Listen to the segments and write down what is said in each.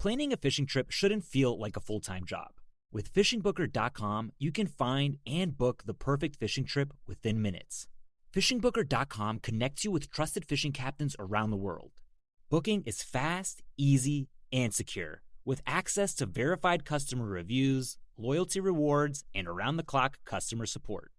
Planning a fishing trip shouldn't feel like a full-time job. With FishingBooker.com, you can find and book the perfect fishing trip within minutes. FishingBooker.com connects you with trusted fishing captains around the world. Booking is fast, easy, and secure, with access to verified customer reviews, loyalty rewards, and around-the-clock customer support.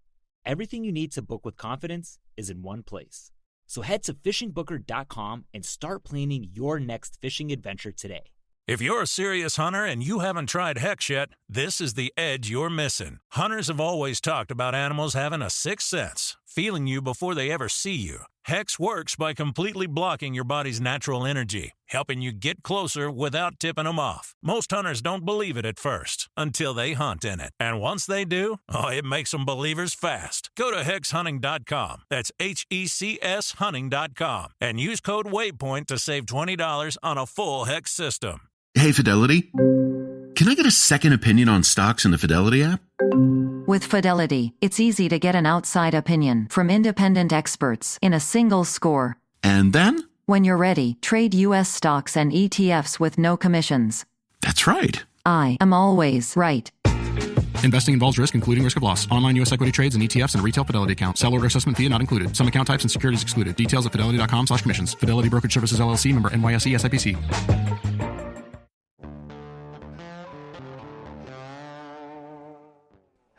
Everything you need to book with confidence is in one place. So head to FishingBooker.com and start planning your next fishing adventure today. If you're a serious hunter and you haven't tried Hex yet, this is the edge you're missing. Hunters have always talked about animals having a sixth sense, feeling you before they ever see you. Hex works by completely blocking your body's natural energy, helping you get closer without tipping them off. Most hunters don't believe it at first, until they hunt in it. And once they do, oh, it makes them believers fast. Go to hexhunting.com. That's HECS hunting.com. And use code WAYPOINT to save $20 on a full Hex system. Hey, Fidelity. Can I get a second opinion on stocks in the Fidelity app? With Fidelity, it's easy to get an outside opinion from independent experts in a single score. And then? When you're ready, trade U.S. stocks and ETFs with no commissions. That's right. I am always right. Investing involves risk, including risk of loss. Online U.S. equity trades and ETFs and retail Fidelity account. Sell order assessment fee not included. Some account types and securities excluded. Details at fidelity.com/commissions. Fidelity Brokerage Services, LLC, member NYSE SIPC.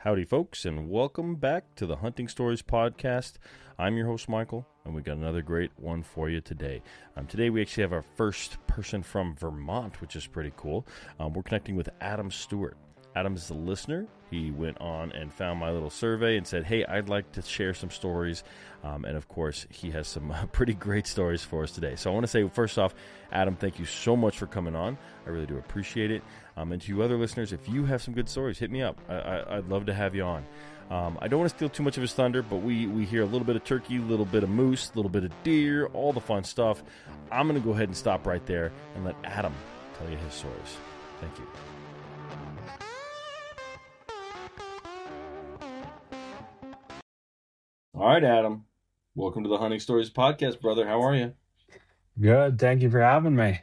Howdy, folks, and welcome back to the Hunting Stories Podcast. I'm your host, Michael, and we got another great one for you today. Today, we actually have our first person from Vermont, which is pretty cool. We're connecting with Adam Stewart. Adam is a listener. He went on and found my little survey and said, hey, I'd like to share some stories. And, of course, he has some pretty great stories for us today. So I want to say, first off, Adam, thank you so much for coming on. I really do appreciate it. And to you other listeners, if you have some good stories, hit me up. I'd love to have you on. I don't want to steal too much of his thunder, but we hear a little bit of turkey, a little bit of moose, a little bit of deer, all the fun stuff. I'm going to go ahead and stop right there and let Adam tell you his stories. Thank you. All right, Adam. Welcome to the Hunting Stories Podcast, brother. How are you? Good. Thank you for having me.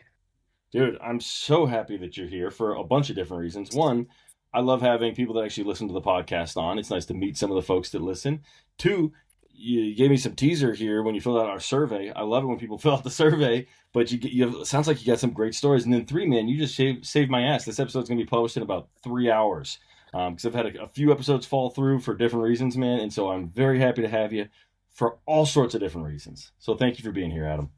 Dude, I'm so happy that you're here for a bunch of different reasons. One, I love having people that actually listen to the podcast on. It's nice to meet some of the folks that listen. Two, you gave me some teaser here when you filled out our survey. I love it when people fill out the survey, but it sounds like you got some great stories. And then three, man, you just saved my ass. This episode's going to be published in about 3 hours. Because I've had a few episodes fall through for different reasons, man. And so I'm very happy to have you for all sorts of different reasons. So thank you for being here, Adam.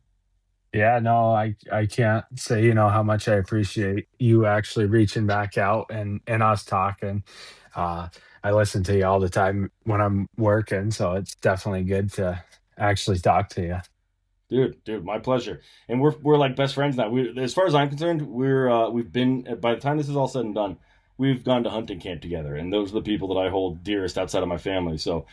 Yeah, no, I can't say, how much I appreciate you actually reaching back out and us talking. I listen to you all the time when I'm working, so it's definitely good to actually talk to you. Dude, my pleasure. And we're like best friends now. As far as I'm concerned, we've been, by the time this is all said and done, we've gone to hunting camp together, and those are the people that I hold dearest outside of my family. So,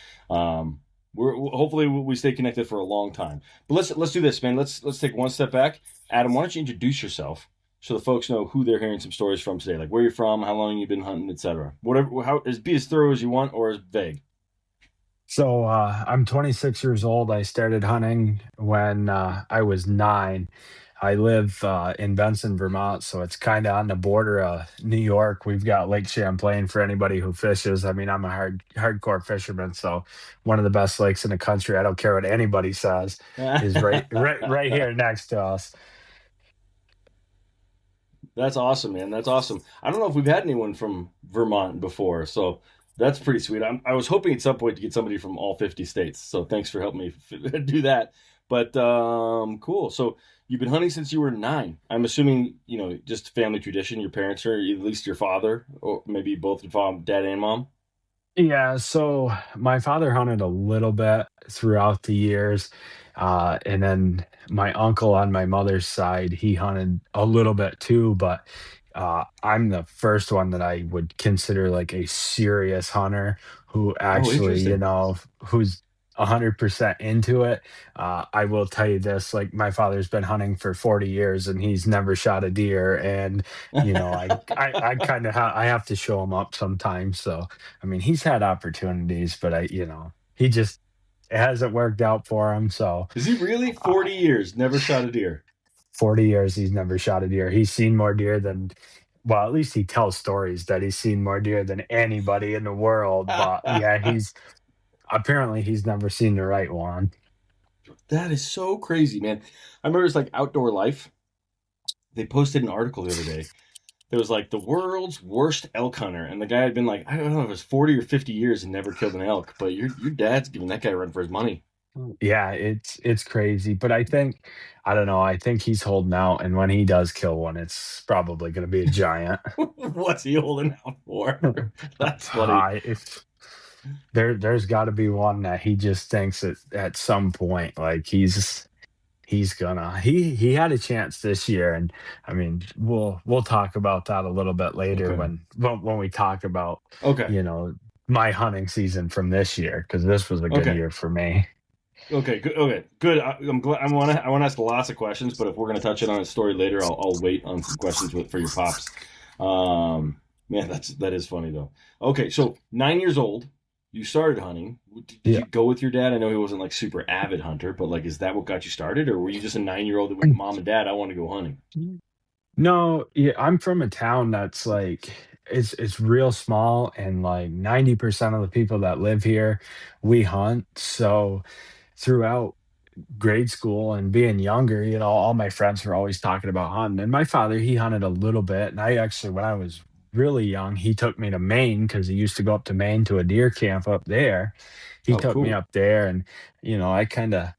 hopefully we stay connected for a long time. But let's do this, man. Let's take one step back. Adam, why don't you introduce yourself so the folks know who they're hearing some stories from today, like where you're from, how long you've been hunting, etc. Whatever, be as thorough as you want or as vague. So I'm 26 years old. I started hunting when I was 9. I live in Benson, Vermont, so it's kind of on the border of New York. We've got Lake Champlain for anybody who fishes. I mean, I'm a hardcore fisherman, so one of the best lakes in the country, I don't care what anybody says, is right here next to us. That's awesome, man. That's awesome. I don't know if we've had anyone from Vermont before, so that's pretty sweet. I was hoping at some point to get somebody from all 50 states, so thanks for helping me do that. But cool. So you've been hunting since you were 9. I'm assuming, just family tradition. Your parents, or at least your father, or maybe both your dad and mom. Yeah, so my father hunted a little bit throughout the years. And then my uncle on my mother's side, he hunted a little bit too, but I'm the first one that I would consider like a serious hunter who actually, who's 100% into it. I will tell you this, like my father's been hunting for 40 years and he's never shot a deer. And, I kind of I have to show him up sometimes. So, I mean, he's had opportunities, but he just, it hasn't worked out for him. So is he really 40 years, never shot a deer? 40 years he's never shot a deer. He's seen more deer than, well, at least he tells stories that he's seen more deer than anybody in the world. But yeah, he's never seen the right one. That is so crazy, man. I remember it's like Outdoor Life. They posted an article the other day. It was like the world's worst elk hunter, and the guy had been like, I don't know if it was 40 or 50 years and never killed an elk, but your dad's giving that guy a run for his money. Yeah, it's crazy, but I don't know, I think he's holding out, and when he does kill one, it's probably going to be a giant. What's he holding out for? That's funny. If there's got to be one that he just thinks that at some point, like he had a chance this year, and I mean we'll talk about that a little bit later Okay. when we talk about Okay. my hunting season from this year, because this was a good Okay. year for me. Okay. Good. Okay. Good. I'm glad. I want to ask lots of questions, but if we're going to touch it on a story later, I'll wait on some questions for your pops. Man, that is funny though. Okay, so 9 years old, you started hunting. Did you go with your dad? I know he wasn't like super avid hunter, but like, is that what got you started, or were you just a 9-year-old that went, Mom and Dad, I want to go hunting? No, yeah, I'm from a town that's like it's real small, and like 90% of the people that live here, we hunt. So throughout grade school and being younger, all my friends were always talking about hunting. And my father, he hunted a little bit. And I actually, when I was really young, he took me to Maine because he used to go up to Maine to a deer camp up there. He Oh, took me cool. up there, and I kind of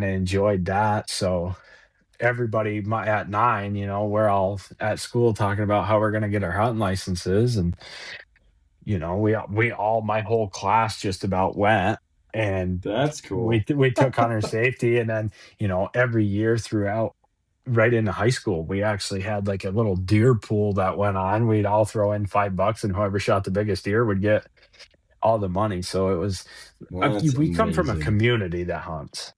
enjoyed that. So at 9, we're all at school talking about how we're going to get our hunting licenses. And my whole class just about went, and That's we cool. we took hunter safety. And then every year throughout, right into high school, we actually had like a little deer pool that went on. We'd all throw in $5, and whoever shot the biggest deer would get all the money. So it was, That's we come from a amazing. community that hunts.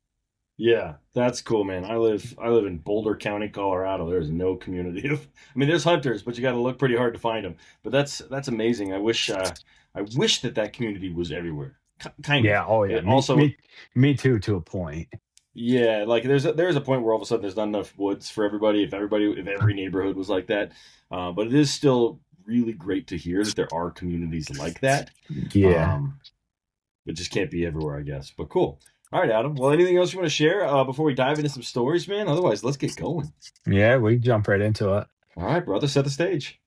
Yeah, that's cool, man. I live in Boulder County, Colorado. There's no community of. I mean, there's hunters, but you got to look pretty hard to find them. But that's amazing. I wish that community was everywhere. Kind of. Yeah, oh yeah, It me also, me me too, to a point. yeah, like there's a point where all of a sudden there's not enough woods for everybody. If every neighborhood was like that, but it is still really great to hear that there are communities like that. Yeah. Um, it just can't be everywhere, I guess. But cool. All right, Adam. Well, anything else you want to share before we dive into some stories, man? Otherwise, let's get going. Yeah, we jump right into it. All right, brother. Set the stage.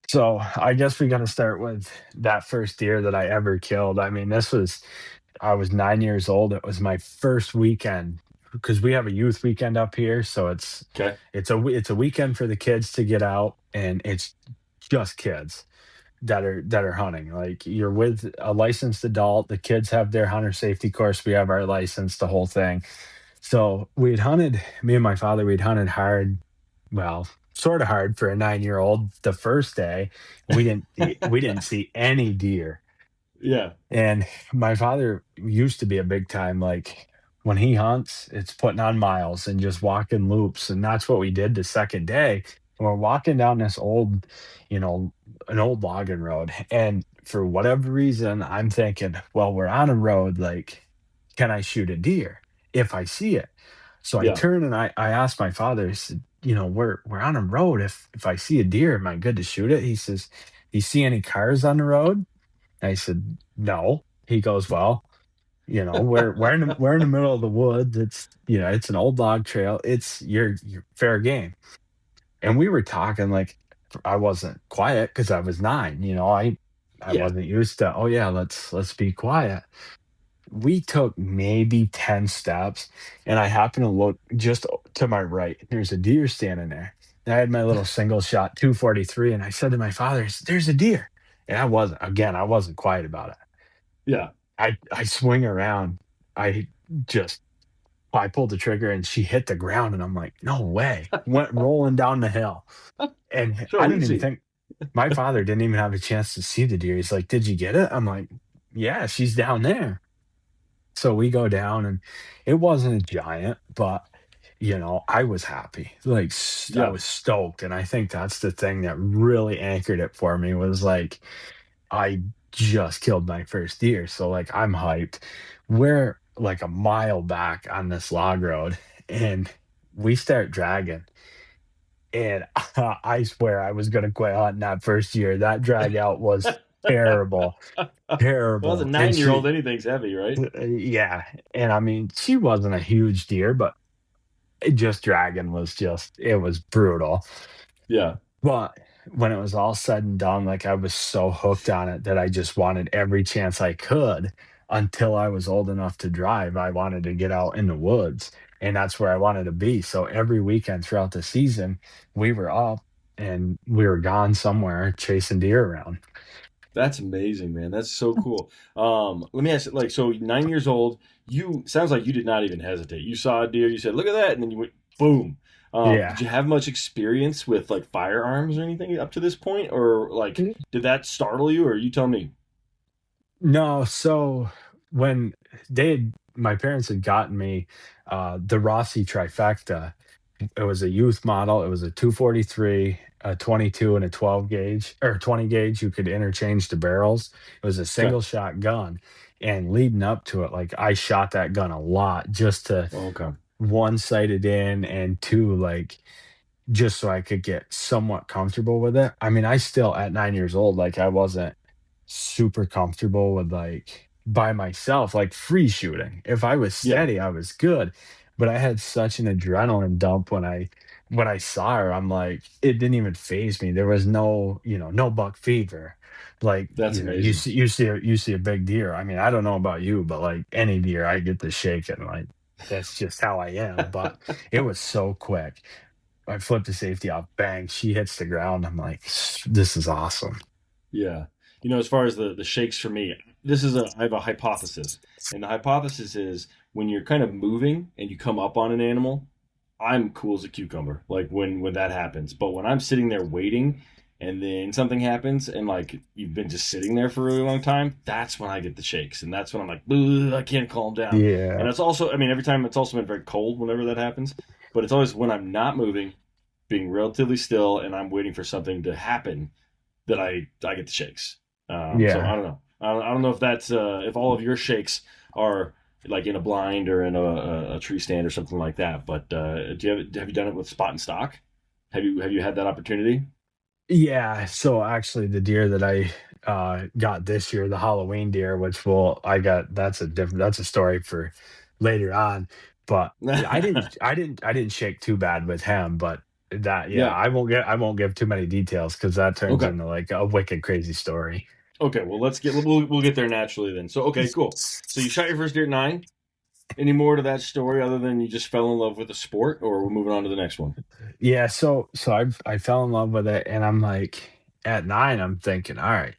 So I guess we got to start with that first deer that I ever killed. I mean, I was 9 years old. It was my first weekend, because we have a youth weekend up here. So Okay. it's a weekend for the kids to get out, and it's just kids that are hunting. Like, you're with a licensed adult. The kids have their hunter safety course. We have our license, the whole thing. So me and my father, we'd hunted hard, well, sort of hard for a 9-year-old the first day. We didn't see any deer. Yeah. And my father used to be a big time, like, when he hunts, it's putting on miles and just walking loops. And that's what we did the second day. And we're walking down this you know, an old logging road. And for whatever reason, I'm thinking, well, we're on a road. Like, can I shoot a deer if I see it? So I Yeah. turn and I asked my father, I said, we're on a road. If I see a deer, am I good to shoot it? He says, "Do you see any cars on the road?" I said, "No." He goes, "Well, we're in the middle of the woods. It's an old log trail. It's your fair game." And we were talking, like, I wasn't quiet because I was 9. I Yeah. wasn't used to, "Oh yeah, let's be quiet." We took maybe 10 steps, and I happened to look just to my right. There's a deer standing there. And I had my little single shot 243, and I said to my father, I said, "There's a deer." And I wasn't quiet about it. Yeah. I swing around. I just I pulled the trigger, and she hit the ground, and I'm like, "No way." Went rolling down the hill. And I So didn't even easy. think my father didn't even have a chance to see the deer. He's like, "Did you get it?" I'm like, "Yeah, she's down there." So we go down, and it wasn't a giant, but I was happy. Like, I Yeah. was stoked, and I think that's the thing that really anchored it for me, was like, I just killed my first deer. So, like, I'm hyped. We're like a mile back on this log road, and we start dragging. And I swear I was gonna quit hunting that first year. That drag out was terrible, Well, as a terrible. And 9-year-old, anything's heavy, right? yeah, and I mean, she wasn't a huge deer, but just dragging was it was brutal. Yeah. But when it was all said and done, like I was so hooked on it that I just wanted every chance I could until I was old enough to drive. I wanted to get out in the woods, and that's where I wanted to be. So every weekend throughout the season, we were up and we were gone somewhere chasing deer around. That's amazing, man. That's so cool. Let me ask you, like, so 9 years old, you sounds like you did not even hesitate. You saw a deer, you said, "Look at that," and then you went boom. Yeah. Did you have much experience with like firearms or anything up to this point, or like did that startle you, or you tell me? No, so when my parents had gotten me the Rossi trifecta. It was a youth model. It was a 243, a 22, and a 12 gauge or 20 gauge. You could interchange the barrels. It was a Okay. single shot gun. And leading up to it, like I shot that gun a lot just to Okay. one sight it in and two, like just so I could get somewhat comfortable with it. I mean, I still at 9 years old, like I wasn't super comfortable with like by myself, like free shooting. If I was Yeah, steady, I was good. But I had such an adrenaline dump when I saw her. I'm like, it didn't even phase me. There was no, no buck fever. Like, that's you amazing. see a big deer. I mean, I don't know about you, but like any deer, I get to shaking. Like that's just how I am. But it was so quick. I flipped the safety off, bang, she hits the ground. I'm like, this is awesome. Yeah. As far as the shakes for me, I have a hypothesis. And the hypothesis is when you're kind of moving and you come up on an animal, I'm cool as a cucumber, like when that happens. But when I'm sitting there waiting and then something happens and like you've been just sitting there for a really long time, that's when I get the shakes. And that's when I'm like, "Ugh, I can't calm down." And Yeah. it's also, I mean, every time it's also been very cold whenever that happens. But it's always when I'm not moving, being relatively still, and I'm waiting for something to happen that I get the shakes. So I Yeah. don't know. I don't know if that's if all of your shakes are like in a blind or in a tree stand or something like that. But have you done it with spot and stock? Have you had that opportunity? Yeah, so actually the deer that I got this year, the Halloween deer, which will I got that's a story for later on. But I didn't shake too bad with him, but that yeah, Yeah. I won't give too many details because that turns Okay. into like a wicked crazy story. Okay. Well, we'll get there naturally then. So okay, cool. So you shot your first deer at 9. Any more to that story other than you just fell in love with the sport, or we're moving on to the next one? Yeah, so I fell in love with it, and I'm like at 9, I'm thinking, all right,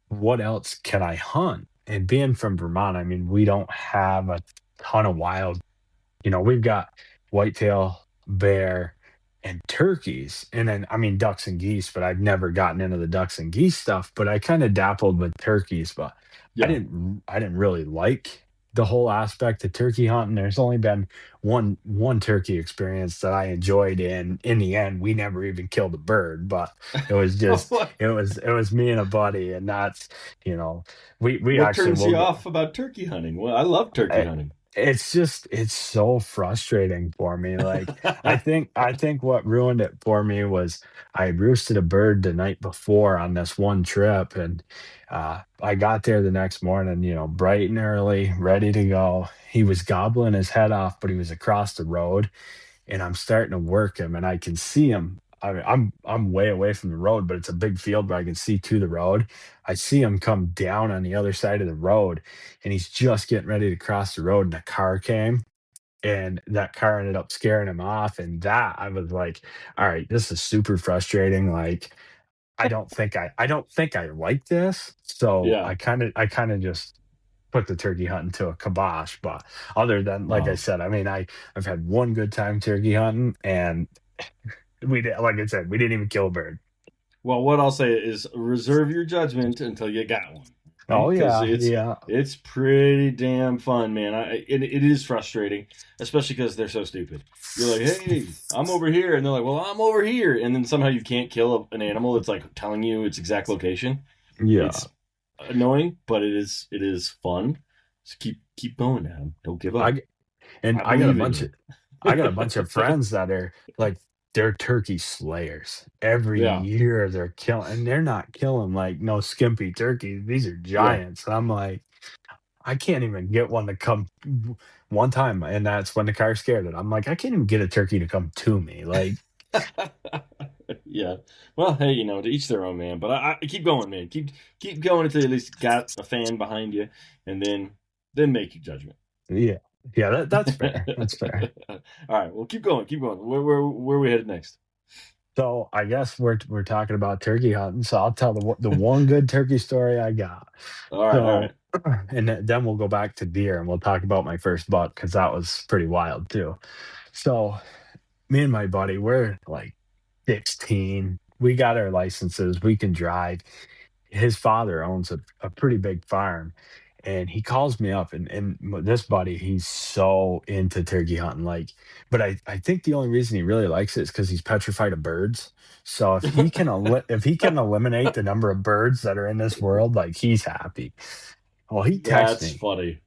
what else can I hunt? And being from Vermont, I mean, we don't have a ton of wild. We've got whitetail, bear, and turkeys, and then I mean ducks and geese. But I've never gotten into the ducks and geese stuff. But I kind of dabbled with turkeys, but Yeah. I didn't really like the whole aspect of turkey hunting. There's only been one turkey experience that I enjoyed, and in the end, we never even killed a bird. But it was just what it was me and a buddy, and that's you know we what actually turns will you go. off about turkey hunting? Well, I love turkey I, hunting. it's so frustrating for me. Like I think what ruined it for me was I roosted a bird the night before on this one trip, and I got there the next morning, bright and early, ready to go. He was gobbling his head off, but he was across the road, and I'm starting to work him, and I can see him. I mean, I'm way away from the road, but it's a big field where I can see to the road. I see him come down on the other side of the road, and he's just getting ready to cross the road, and a car came, and that car ended up scaring him off. And that I was like, all right, this is super frustrating. Like, I don't think I like this. So Yeah. I kind of just put the turkey hunting to a kibosh. But other than like I Oh. said, I mean, I've had one good time turkey hunting, and we did, like I said, we didn't even kill a bird. Well, what I'll say is reserve your judgment until you got one, right? Oh Because yeah, it's yeah, it's pretty damn fun, man. It is frustrating, especially because they're so stupid. You're like, "Hey, I'm over here," and they're like, "Well, I'm over here," and then somehow you can't kill an animal. It's like telling you its exact location. yeah. It's annoying, but it is fun. Just keep going, Adam. Don't give up. I and I believe in you. I got a bunch of friends that are like they're turkey slayers. Every Yeah, year they're killing, and they're not killing like no skimpy turkeys. These are yeah. giants. And I'm like, I can't even get one to come one time, and that's when the car scared it. I'm like, I can't even get a turkey to come to me. Like, Yeah. Well, hey, to each their own, man. But I keep going, man. Keep going until you at least got a fan behind you, and then make your judgment. yeah, yeah, that's fair. That's fair. All right. Well, keep going. Keep going. Where are we headed next? So I guess we're talking about turkey hunting. So I'll tell the one good turkey story I got. All right. All So, right. and then we'll go back to deer and we'll talk about my first buck because that was pretty wild too. So me and my buddy, we're like 16. We got our licenses. We can drive. His father owns a pretty big farm. And he calls me up, and this buddy, he's so into turkey hunting. Like, but I think the only reason he really likes it is because he's petrified of birds. So if he can eliminate the number of birds that are in this world, like he's happy. Well, he texts That's me. funny.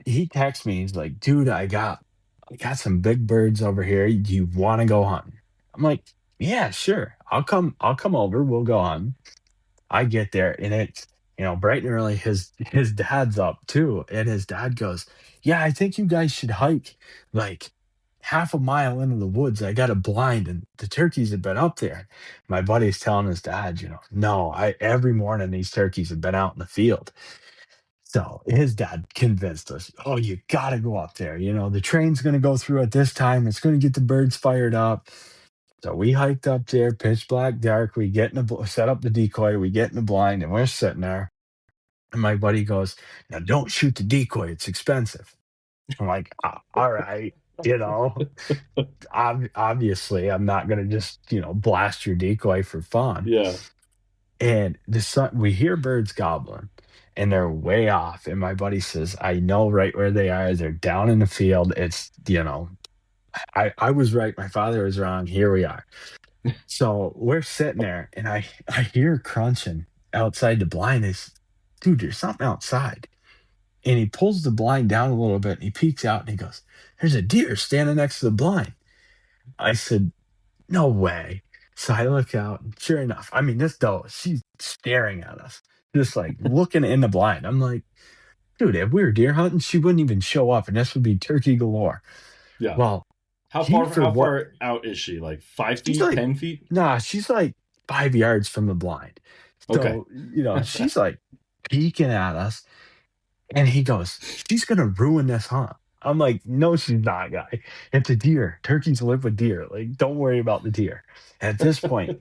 He texts me. He's like, dude, I got some big birds over here. Do you want to go hunting? I'm like, yeah, sure. I'll come over. We'll go hunting. I get there and it's bright and early. His dad's up too, and his dad goes, "Yeah, I think you guys should hike like half a mile into the woods. I got a blind, and the turkeys have been up there." My buddy's telling his dad, "No, I every morning these turkeys have been out in the field." So his dad convinced us, "Oh, you got to go up there. The train's going to go through at this time. It's going to get the birds fired up." So we hiked up there, pitch black, dark. We get in the set up the decoy. We get in the blind, and we're sitting there. And my buddy goes, "Now don't shoot the decoy. It's expensive." I'm like, All right, obviously, I'm not gonna just blast your decoy for fun." Yeah. And we hear birds gobbling, and they're way off. And my buddy says, "I know right where they are. They're down in the field. It's I was right. My father was wrong. Here we are." So we're sitting there, and I hear crunching outside the blind. Is Dude, there's something outside. And he pulls the blind down a little bit, and he peeks out, and he goes, "There's a deer standing next to the blind." I said, "No way." So I look out, and sure enough, I mean, this doe, she's staring at us, just like looking in the blind. I'm like, dude, if we were deer hunting, she wouldn't even show up, and this would be turkey galore. Yeah. Well, How he far for how what? far out is she? Like 5 She's feet, like, 10 feet? nah, she's like 5 yards from the blind. Okay. So, she's like peeking at us, and he goes, "She's going to ruin this hunt." I'm like, "No, she's not, guy. It's a deer. Turkeys live with deer. Like, don't worry about the deer." At this point,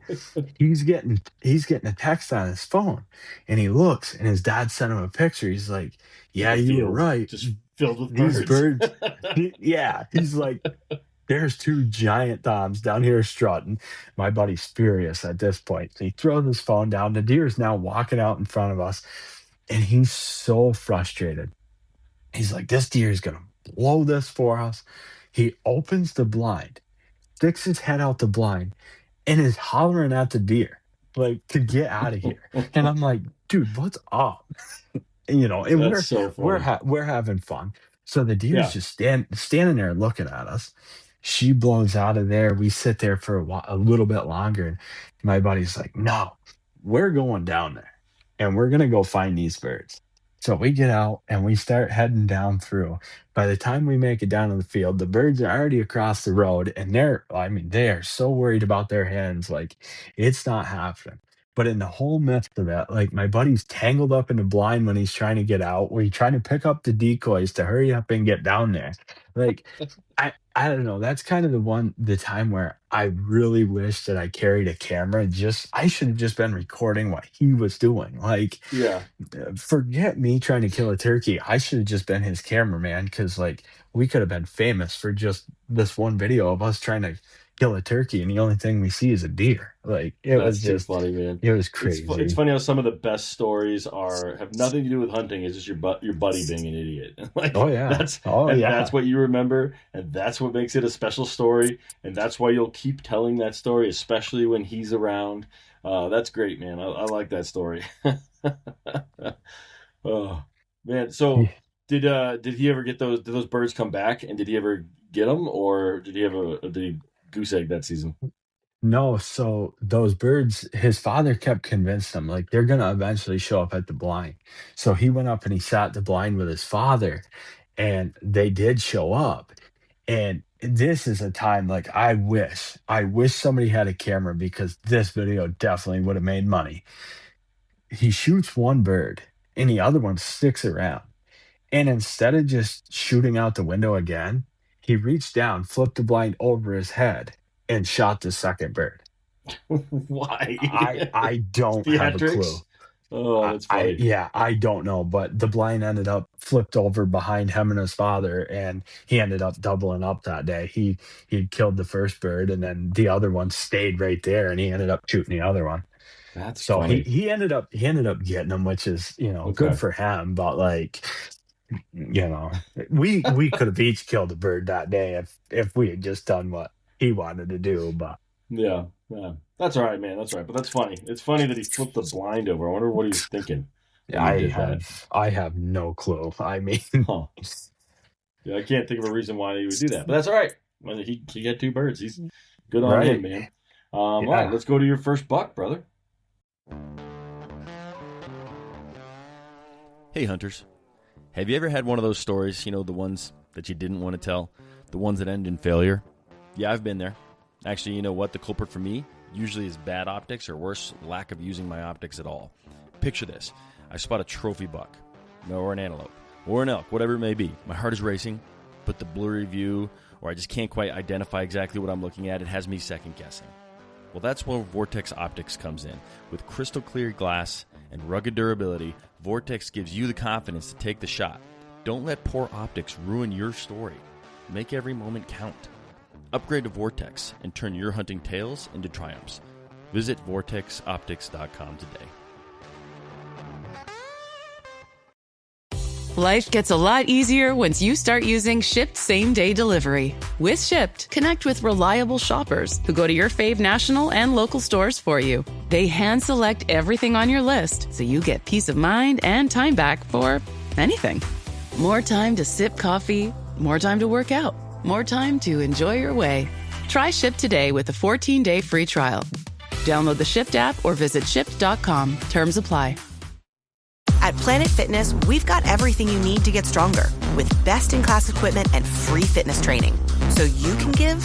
he's getting a text on his phone, and he looks, and his dad sent him a picture. He's like, "Yeah, The you were field right. just filled with These birds. birds." Yeah, he's like, "There's two giant toms down here strutting." My buddy's furious at this point. So he throws his phone down. The deer's now walking out in front of us, and he's so frustrated. He's like, "This deer is going to blow this for us." He opens the blind, sticks his head out the blind, and is hollering at the deer, like, to get out of here. And I'm like, "Dude, what's up?" And That's so funny. we're having fun. So the deer's Yeah. just standing there looking at us. She blows out of there. We sit there for a little bit longer, and my buddy's like, "No, we're going down there, and we're gonna go find these birds." So we get out and we start heading down through. By the time we make it down to the field, the birds are already across the road, and they are so worried about their hens, like it's not happening. But in the whole midst of that, like my buddy's tangled up in the blind when he's trying to get out, where he's trying to pick up the decoys to hurry up and get down there. Like I don't know. That's kind of the time where I really wish that I carried a camera. I should have just been recording what he was doing. Like, Yeah. forget me trying to kill a turkey. I should have just been his cameraman because, like, we could have been famous for just this one video of us trying to kill a turkey, and the only thing we see is a deer. Like, That's too funny, man. it was It's crazy. funny how some of the best stories have nothing to do with hunting. It's just your buddy being an idiot. Like Oh yeah. Oh that's yeah. what you remember, and that's what makes it a special story, and that's why you'll keep telling that story, especially when he's around. That's great, man. I like that story. Oh man, so Did he ever get those? Did those birds come back, and did he ever get them, or did he have did he goose egg that season? No, so those birds, his father kept convincing him like they're gonna eventually show up at the blind. So he went up and he sat at the blind with his father, and they did show up. And this is a time like I wish somebody had a camera because this video definitely would have made money. He shoots one bird and the other one sticks around. And instead of just shooting out the window again, he reached down, flipped the blind over his head, and shot the second bird. Why? I don't have a clue. Theatrics? Oh, that's funny. Yeah, I don't know, but the blind ended up flipped over behind him and his father, and he ended up doubling up that day. He killed the first bird, and then the other one stayed right there, and he ended up shooting the other one. That's So he funny. he ended up he ended up getting them, which is good Okay. for him. But like we could have each killed a bird that day if we had just done what he wanted to do. But Yeah, yeah. That's all right, man. That's all right. But that's funny. It's funny that he flipped the blind over. I wonder what he was thinking when he I did that. have no clue. I mean, Huh. Yeah, I can't think of a reason why he would do that. But that's all right. Well, he had two birds. He's good on him, right? man. All right, Yeah. let's go to your first buck, brother. Hey, hunters. Have you ever had one of those stories, the ones that you didn't want to tell? The ones that end in failure? Yeah, I've been there. Actually, you know what? The culprit for me usually is bad optics, or worse, lack of using my optics at all. Picture this. I spot a trophy buck, or an antelope, or an elk, whatever it may be. My heart is racing, but the blurry view, or I just can't quite identify exactly what I'm looking at, it has me second guessing. Well, that's where Vortex Optics comes in. With crystal clear glass and rugged durability, Vortex gives you the confidence to take the shot. Don't let poor optics ruin your story. Make every moment count. Upgrade to Vortex and turn your hunting tales into triumphs. Visit vortexoptics.com today. Life gets a lot easier once you start using Shipt same-day delivery. With Shipt, connect with reliable shoppers who go to your fave national and local stores for you. They hand-select everything on your list so you get peace of mind and time back for anything. More time to sip coffee, more time to work out, more time to enjoy your way. Try Shipt today with a 14-day free trial. Download the Shipt app or visit shipt.com. Terms apply. At Planet Fitness, we've got everything you need to get stronger with best-in-class equipment and free fitness training. So you can give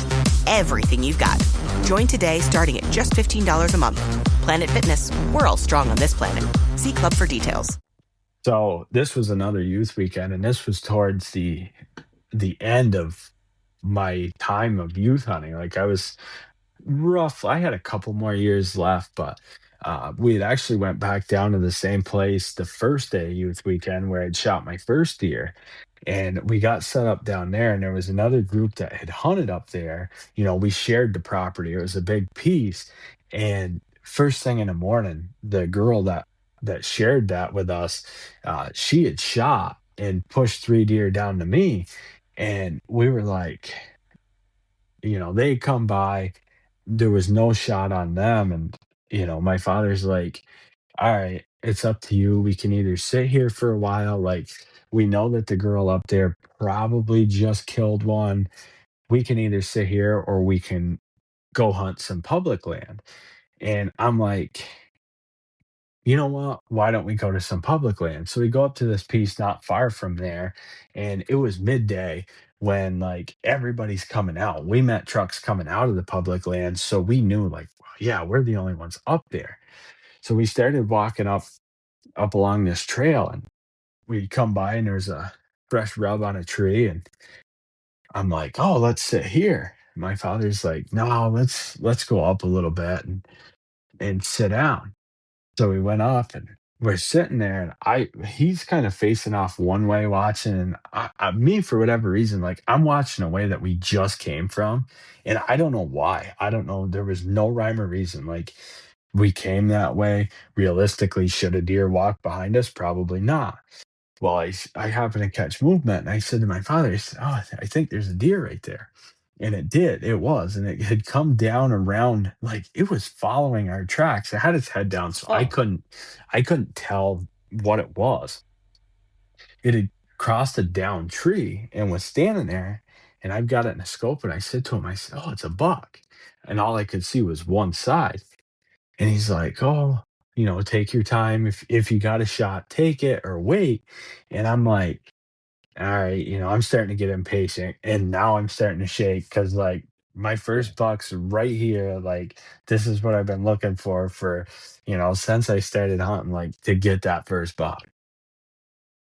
everything you've got. Join today starting at just $15 a month. Planet Fitness, we're all strong on this planet. See Club for details. So this was another youth weekend, and this was towards the end of my time of youth hunting. Like I was rough. I had a couple more years left, but we had actually went back down to the same place the first day of youth weekend where I'd shot my first deer. And we got set up down there, and there was another group that had hunted up there. We shared the property. It was a big piece. And first thing in the morning, the girl that shared that with us, she had shot and pushed 3 deer down to me. And we were like, they come by, there was no shot on them. And, my father's like, all right, it's up to you. We can either sit here for a while. Like, we know that the girl up there probably just killed one. We can either sit here or we can go hunt some public land. And I'm like, you know what? Why don't we go to some public land? So we go up to this piece not far from there, and it was midday when like everybody's coming out. We met trucks coming out of the public land, so we knew like, yeah, we're the only ones up there. So we started walking up along this trail, and we'd come by, and there's a fresh rub on a tree, and I'm like, oh, let's sit here. My father's like, no, let's go up a little bit and sit down. So we went up and we're sitting there, and he's kind of facing off one way watching, and me for whatever reason, like I'm watching a way that we just came from, and I don't know why. I don't know. There was no rhyme or reason. Like we came that way. Realistically, should a deer walk behind us? Probably not. Well, I happened to catch movement, and I said to my father, I said, "Oh, I think there's a deer right there." And it did. It was, and it had come down around, like it was following our tracks. It had its head down, so I Oh, couldn't tell what it was. It had crossed a down tree and was standing there. And I've got it in a scope. And I said to him, I said, "Oh, it's a buck." And all I could see was one side. And he's like, "Oh, take your time. If you got a shot, take it or wait." And I'm like, all right, I'm starting to get impatient, and now I'm starting to shake because like my first buck's right here. Like this is what I've been looking for, since I started hunting, like to get that first buck.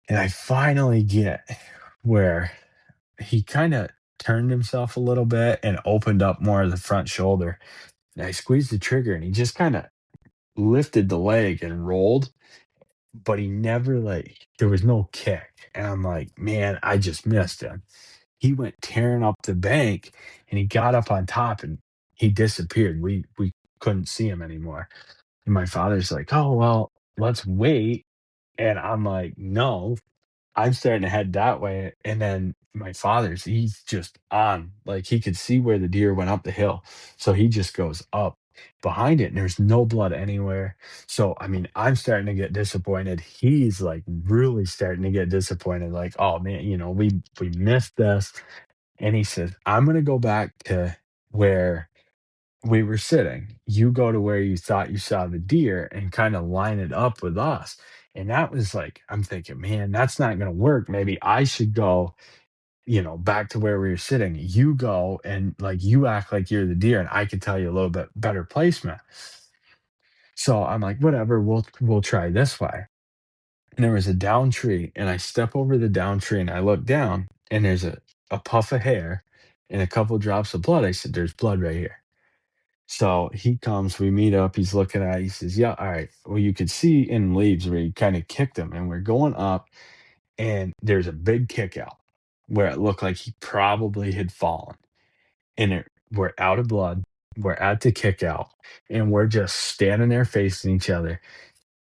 And I finally get where he kind of turned himself a little bit and opened up more of the front shoulder. And I squeezed the trigger and he just kind of lifted the leg and rolled, but he never there was no kick. And I'm like, man, I just missed him. He went tearing up the bank and he got up on top and he disappeared. We couldn't see him anymore. And my father's like, "Oh well, let's wait." And I'm like, "No." I'm starting to head that way. And then my father's, he's just on. Like he could see where the deer went up the hill. So he just goes up behind it and there's no blood anywhere. So I mean, I'm starting to get disappointed. He's like really starting to get disappointed. Like, "Oh man, we missed this." And he says, "I'm gonna go back to where we were sitting. You go to where you thought you saw the deer and kind of line it up with us." And that was like, I'm thinking, man, that's not going to work. Maybe I should go, back to where we were sitting. You go and like you act like you're the deer, and I could tell you a little bit better placement. So I'm like, whatever, we'll try this way. And there was a down tree, and I step over the down tree and I look down, and there's a puff of hair and a couple drops of blood. I said, "There's blood right here." So he comes, we meet up, he's looking at it, he says, "Yeah, all right." Well, you could see in leaves where he kind of kicked him, and we're going up, and there's a big kick out where it looked like he probably had fallen. And we're out of blood, we're at the kick out, and we're just standing there facing each other.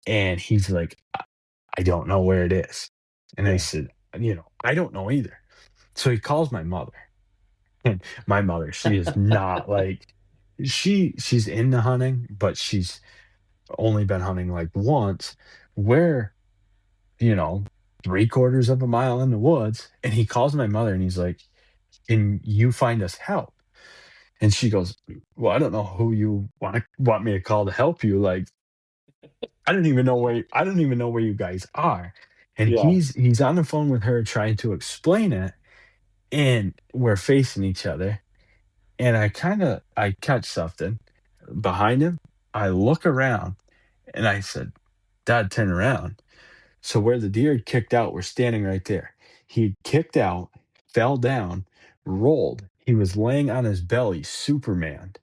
And he's like, I don't know where it is." And I said, "I don't know either." So he calls my mother. And my mother, she is not like she's into hunting, but she's only been hunting like once. We're, you know, 3/4 of a mile in the woods, and he calls my mother and he's like, "Can you find us help?" And she goes, "Well, I don't know who you want me to call to help you. Like, I don't even know where you guys are." And Yeah. he's on the phone with her trying to explain it, and we're facing each other. And I catch something behind him. I look around and I said, "Dad, turn around." So where the deer had kicked out, we're standing right there. He kicked out, fell down, rolled. He was laying on his belly, Superman.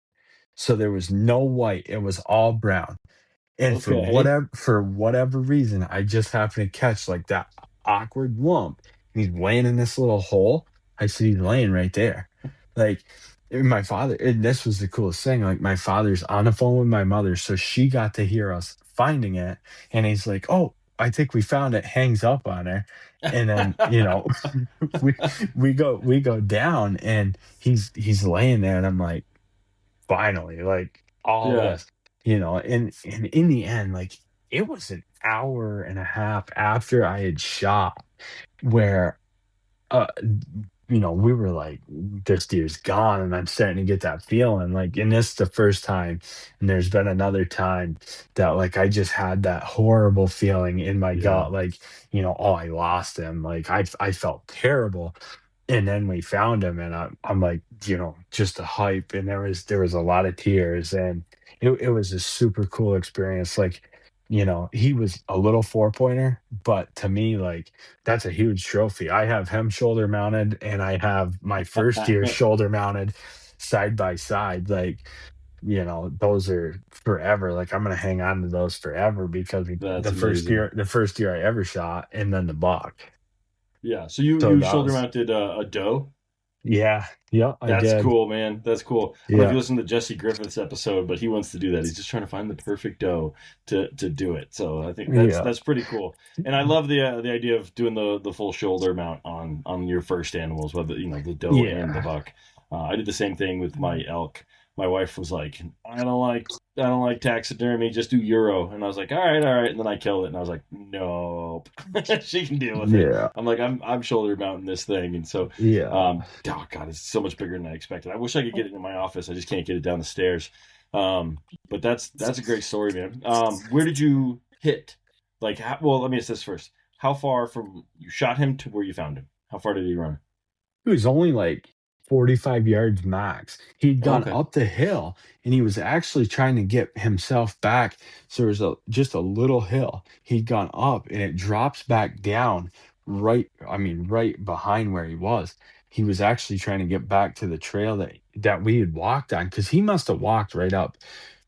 So there was no white. It was all brown. And Okay. for whatever reason, I just happened to catch like that awkward lump. And he's laying in this little hole. I said, "He's laying right there." Like, and my father, and this was the coolest thing. Like, my father's on the phone with my mother, so she got to hear us finding it. And he's like, "Oh, I think we found it." Hangs up on her. And then, we we go down and he's laying there and I'm like, finally, like all Yeah. this, and in the end, like it was an hour and a half after I had shot where uh we were like, this deer's gone, and I'm starting to get that feeling. Like, and this is the first time, and there's been another time that like I just had that horrible feeling in my Yeah. gut, like, oh, I lost him. Like I felt terrible. And then we found him, and I'm like, just a hype, and there was a lot of tears, and it was a super cool experience. Like, he was a little 4 pointer, but to me, like that's a huge trophy. I have him shoulder mounted, and I have my first deer shoulder mounted side by side. Like, those are forever. Like I'm gonna hang on to those forever because That's the first amazing. deer, the first deer I ever shot, and then the buck. Yeah. So you So you that shoulder was, mounted a doe. yeah, yeah, I That's did. cool, man. That's cool. I don't know if Yeah. you listened to Jesse Griffith's episode, but he wants to do that. He's just trying to find the perfect doe to do it. So I think that's Yeah. that's pretty cool. And I love the idea of doing the full shoulder mount on your first animals, whether the doe and the Yeah. buck. I did the same thing with my elk my wife was like, I don't like taxidermy, just do Euro. And I was like, all right. And then I killed it, and I was like, nope, she can deal with it. Yeah. I'm like, I'm shoulder mounting this thing, and so, Yeah. oh god, it's so much bigger than I expected. I wish I could get it in my office. I just can't get it down the stairs. But that's a great story, man. Where did you hit? Like, well, let me ask this first. How far from you shot him to where you found him? How far did he run? He was only like 45 yards max. He'd Oh, gone okay. up the hill and he was actually trying to get himself back. So there was just a little hill. He'd gone up and it drops back down right behind where he was. He was actually trying to get back to the trail that we had walked on because he must have walked right up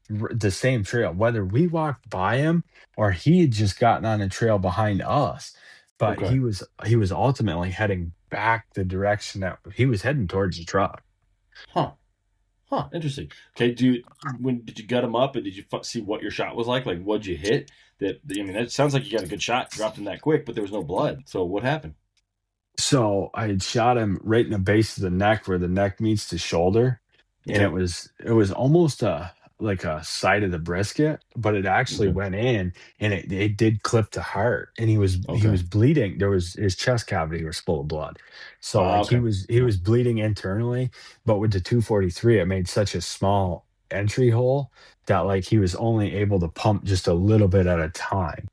the same trail, whether we walked by him or he had just gotten on a trail behind us. But Okay. he was ultimately heading back the direction that he was heading towards the truck. Huh. Huh. Interesting. Okay. When did you gut him up, and did you see what your shot was like? Like, what'd you hit? I mean, that sounds like you got a good shot, dropped him that quick, but there was no blood. So what happened? So I had shot him right in the base of the neck where the neck meets the shoulder, and Okay. it was almost like a side of the brisket, but it actually Okay. went in and it did clip the heart, and he was Okay. bleeding. There was his chest cavity was full of blood, so like he Okay. was he was bleeding internally, but with the 243, it made such a small entry hole that like he was only able to pump just a little bit at a time.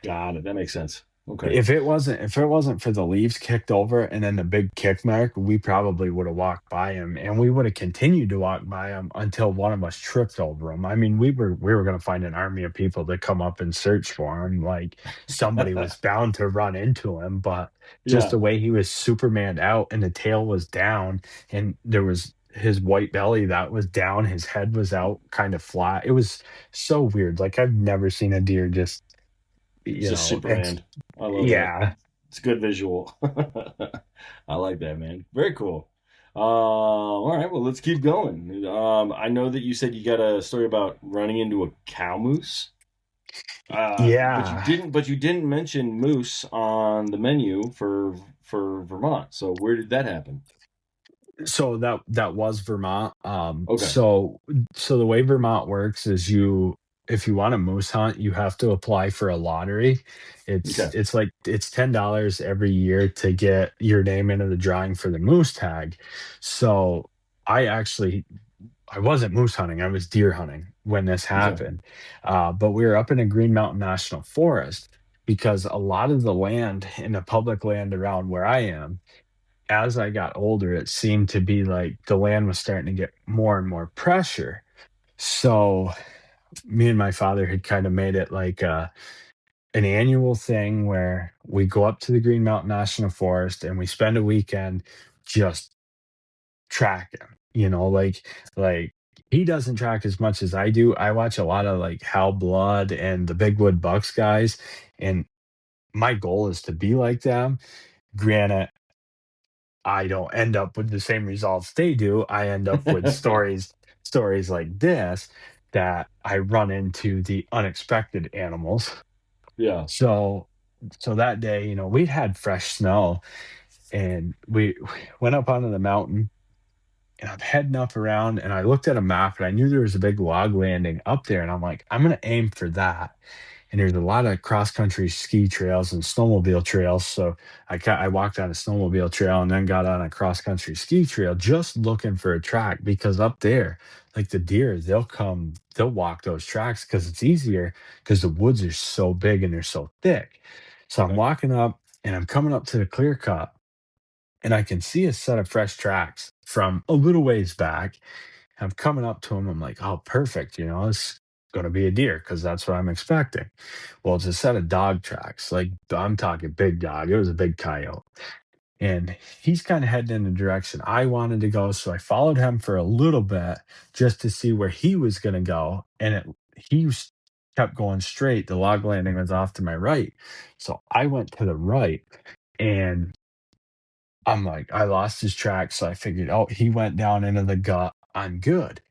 Got it. That makes sense. Okay. If it wasn't for the leaves kicked over and then the big kick mark, we probably would have walked by him and we would have continued to walk by him until one of us tripped over him. I mean, we were going to find an army of people to come up and search for him. Like somebody was bound to run into him, but just Yeah. the way he was Superman out and the tail was down and there was his white belly that was down, his head was out kind of flat. It was so weird. Like I've never seen a deer just, It's just it's Superman. I love that. yeah. It's a good visual. I like that, man. Very cool. All right, well, let's keep going. I know that you said you got a story about running into a cow moose. But you Yeah. didn't mention moose on the menu for Vermont. So where did that happen? So that was Vermont. Okay. So the way Vermont works is if you want a moose hunt, you have to apply for a lottery. Okay. It's $10 every year to get your name into the drawing for the moose tag. So I actually I wasn't moose hunting, I was deer hunting when this Okay. happened. But we were up in a Green Mountain National Forest because a lot of the land in the public land around where I am as I got older, it seemed to be like the land was starting to get more and more pressure. So me and my father had kind of made it like an annual thing where we go up to the Green Mountain National Forest and we spend a weekend just tracking. Like he doesn't track as much as I do. I watch a lot of like Hal Blood and the Big Wood Bucks guys, and my goal is to be like them. Granted, I don't end up with the same results they do. I end up with stories like this that I run into the unexpected animals. Yeah. So so that day, we'd had fresh snow and we went up onto the mountain and I'm heading up around and I looked at a map and I knew there was a big log landing up there and I'm like, I'm gonna aim for that. And there's a lot of cross country ski trails and snowmobile trails. So I walked on a snowmobile trail and then got on a cross country ski trail just looking for a track because up there, like the deer, they'll walk those tracks because it's easier because the woods are so big and they're so thick. So I'm Okay. walking up and I'm coming up to the clear cut and I can see a set of fresh tracks from a little ways back. I'm coming up to him. I'm like, oh, perfect. It's going to be a deer because that's what I'm expecting. Well, it's a set of dog tracks. Like I'm talking big dog. It was a big coyote. And he's kind of heading in the direction I wanted to go. So I followed him for a little bit just to see where he was going to go. And kept going straight. The log landing was off to my right. So I went to the right and I'm like, I lost his track. So I figured, oh, he went down into the gut. I'm good.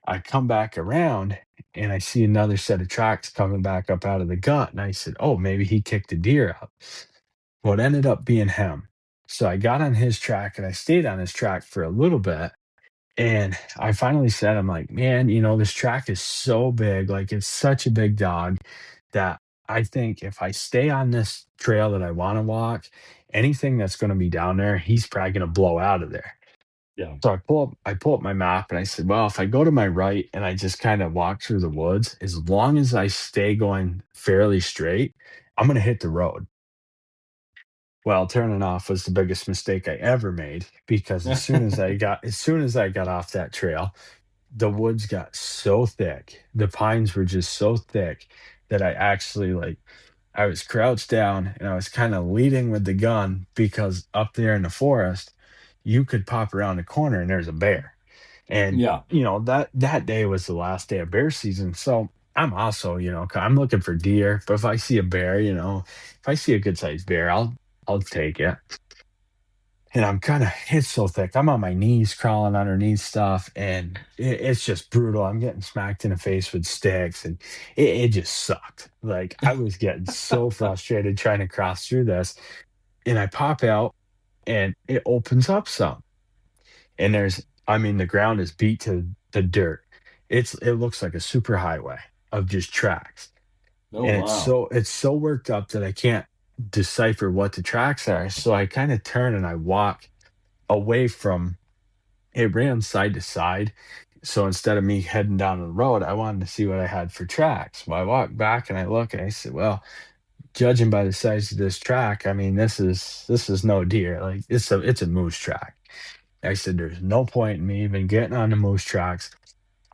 I come back around and I see another set of tracks coming back up out of the gut. And I said, oh, maybe he kicked a deer up. Well, it ended up being him. So I got on his track and I stayed on his track for a little bit. And I finally said, I'm like, man, this track is so big. Like, it's such a big dog that I think if I stay on this trail that I want to walk, anything that's going to be down there, he's probably going to blow out of there. Yeah. So I pull up my map and I said, well, if I go to my right and I just kind of walk through the woods, as long as I stay going fairly straight, I'm going to hit the road. Well, turning off was the biggest mistake I ever made because as soon as I got off that trail, the woods got so thick. The pines were just so thick that I actually I was crouched down and I was kind of leading with the gun because up there in the forest, you could pop around the corner and there's a bear. And Yeah. that day was the last day of bear season. So I'm also, I'm looking for deer, but if I see a bear, if I see a good sized bear, I'll take it. And it's so thick. I'm on my knees crawling underneath stuff, and it's just brutal. I'm getting smacked in the face with sticks, and it just sucked. Like, I was getting so frustrated trying to cross through this. And I pop out, and it opens up some. And the ground is beat to the dirt. It looks like a super highway of just tracks. Oh, And wow. it's so worked up that I can't decipher what the tracks are. So I kind of turn and I walk away from it. Ran side to side. So instead of me heading down the road, I wanted to see what I had for tracks. Well, I walk back and I look and I said, well, judging by the size of this track, I mean, this is no deer. Like, it's a moose track. I said, there's no point in me even getting on the moose tracks.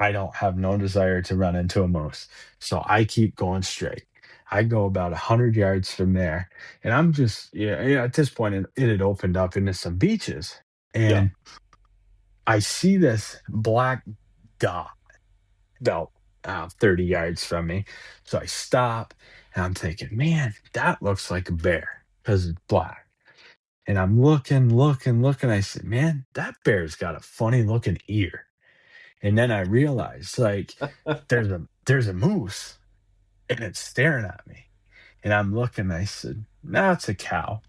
I don't have no desire to run into a moose. So I keep going straight. I go about 100 yards from there. And I'm just, yeah, at this point, it had opened up into some beaches. Yeah. And I see this black dot about 30 yards from me. So I stop and I'm thinking, man, that looks like a bear because it's black. And I'm looking. I said, man, that bear's got a funny looking ear. And then I realized, like, there's a moose and it's staring at me. And I'm looking, I said, nah, it's a cow.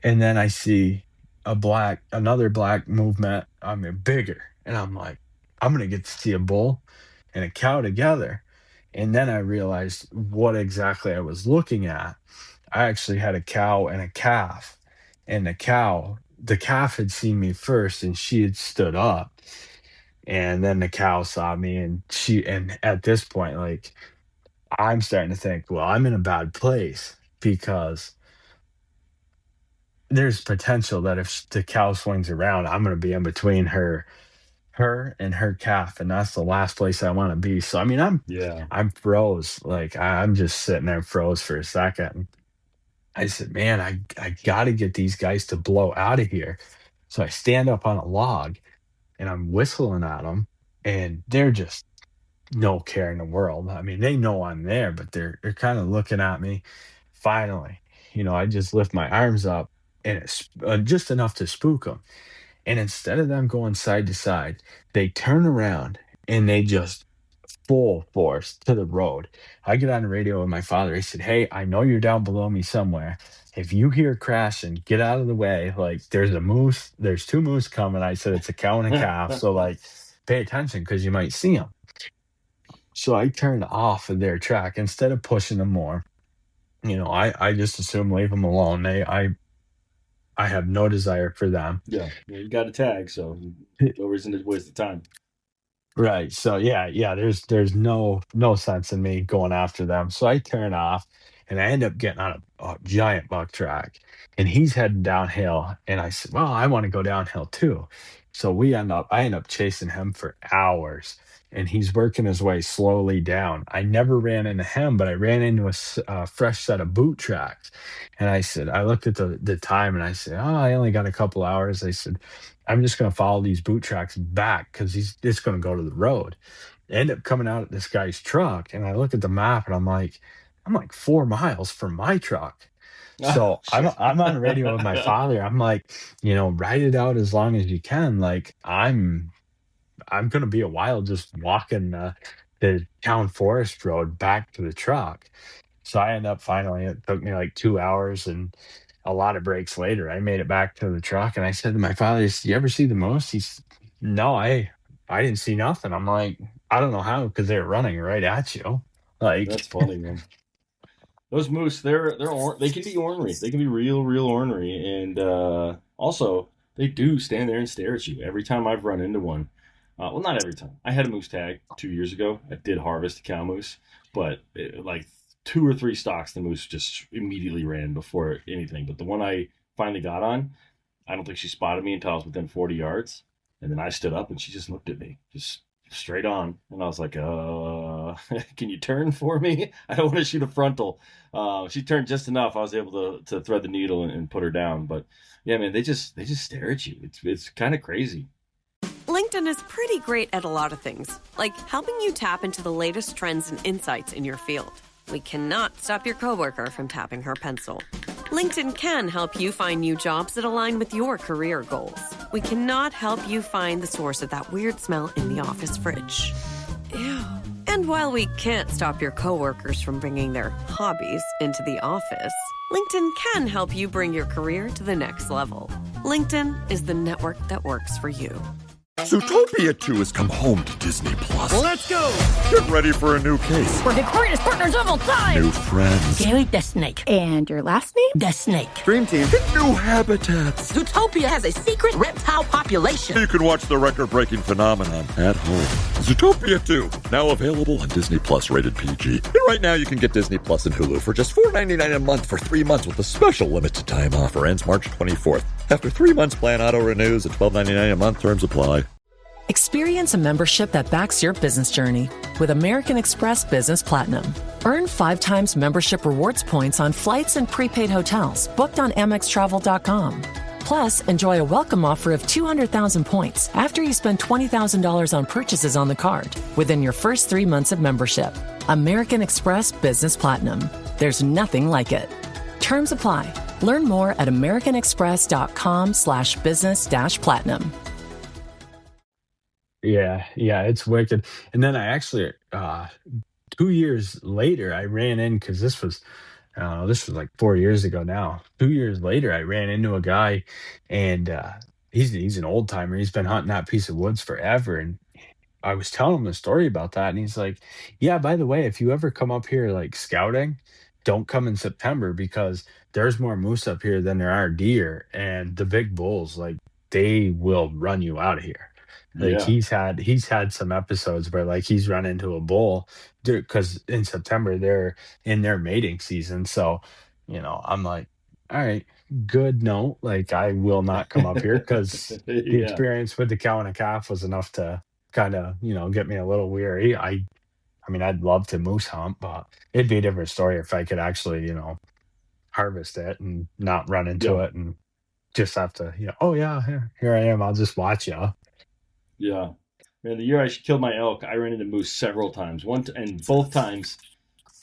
And then I see another black movement. I mean, bigger. And I'm like, I'm gonna get to see a bull and a cow together. And then I realized what exactly I was looking at. I actually had a cow and a calf. And the calf had seen me first and she had stood up. And then the cow saw me and at this point, like, I'm starting to think, well, I'm in a bad place because there's potential that if the cow swings around, I'm going to be in between her and her calf, and that's the last place I want to be. So I mean, Yeah. I'm froze. Like, I'm just sitting there froze for a second. I said, man, I got to get these guys to blow out of here. So I stand up on a log and I'm whistling at them, and they're just no care in the world. I mean, they know I'm there, but they're kind of looking at me. Finally, I just lift my arms up, and it's just enough to spook them. And instead of them going side to side, they turn around and they just full force to the road. I get on the radio with my father. He said, hey, I know you're down below me somewhere. If you hear crashing, get out of the way. Like, there's two moose coming. I said, it's a cow and a calf. So, like, pay attention because you might see them. So I turned off of their track instead of pushing them more. I just assume leave them alone. I have no desire for them. Yeah. You got a tag, so no reason to waste the time. Right. So yeah. There's no sense in me going after them. So I turn off, and I end up getting on a giant buck track, and he's heading downhill. And I said, well, I want to go downhill too. So I end up chasing him for hours, and he's working his way slowly down. I never ran into him, but I ran into a fresh set of boot tracks. And I looked at the time, and I said, oh, I only got a couple hours. I said, I'm just going to follow these boot tracks back because it's going to go to the road. I end up coming out at this guy's truck, and I look at the map, and I'm like 4 miles from my truck. So I'm on the radio with my father. I'm like, ride it out as long as you can. Like, I'm going to be a while just walking the town forest road back to the truck. So I end up finally, it took me like 2 hours and a lot of breaks later, I made it back to the truck. And I said to my father, he said, you ever see the moose? No, I didn't see nothing. I'm like, I don't know how, because they're running right at you. That's Like, funny, man. Those moose, they can be ornery. They can be real ornery, and also they do stand there and stare at you every time I've run into one. Well, not every time. I had a moose tag 2 years ago. I did harvest a cow moose, but like 2 or 3 stalks, the moose just immediately ran before anything. But the one I finally got on, I don't think she spotted me until I was within 40 yards, and then I stood up and she just looked at me, just straight on, and I was like, can you turn for me? I don't want to shoot a frontal. She turned just enough. I was able to thread the needle and put her down. But yeah, man, they just stare at you. It's kind of crazy. LinkedIn is pretty great at a lot of things, like helping you tap into the latest trends and insights in your field. We cannot stop your coworker from tapping her pencil. LinkedIn can help you find new jobs that align with your career goals. We cannot help you find the source of that weird smell in the office fridge. Ew. And while we can't stop your coworkers from bringing their hobbies into the office, LinkedIn can help you bring your career to the next level. LinkedIn is the network that works for you. Zootopia 2 has come home to Disney+. Let's go! Get ready for a new case. We're the greatest partners of all time! New friends. Gary the Snake. And your last name? The Snake. Dream Team. Get new habitats. Zootopia has a secret reptile population. You can watch the record-breaking phenomenon at home. Zootopia 2, now available on Disney+, rated PG. And right now you can get Disney Plus and Hulu for just $4.99 a month for 3 months with a special limited time offer. Ends March 24th. After 3 months, plan auto renews at $12.99 a month. Terms apply. Experience a membership that backs your business journey with American Express Business Platinum. Earn 5 times membership rewards points on flights and prepaid hotels booked on AmexTravel.com. Plus, enjoy a welcome offer of 200,000 points after you spend $20,000 on purchases on the card within your first 3 months of membership. American Express Business Platinum. There's nothing like it. Terms apply. Learn more at americanexpress.com/business-platinum. yeah, it's wicked. And then I actually, 2 years later, I ran in, because this was like 4 years ago now. 2 years later, I ran into a guy, and he's an old timer. He's been hunting that piece of woods forever, and I was telling him a story about that, and he's like, "Yeah, by the way, if you ever come up here like scouting, don't come in September, because there's more moose up here than there are deer, and the big bulls, like, they will run you out of here." Like, Yeah. he's had some episodes where, like, he's run into a bull, because in September they're in their mating season. So, I'm like, all right, good note. Like, I will not come up here, because the Yeah. experience with the cow and a calf was enough to kind of, get me a little weary. I mean, I'd love to moose hunt, but it'd be a different story if I could actually, harvest it and not run into Yeah. it and just have to, oh yeah, here I am. I'll just watch you. Yeah. Man, the year I killed my elk, I ran into moose several times. And both times,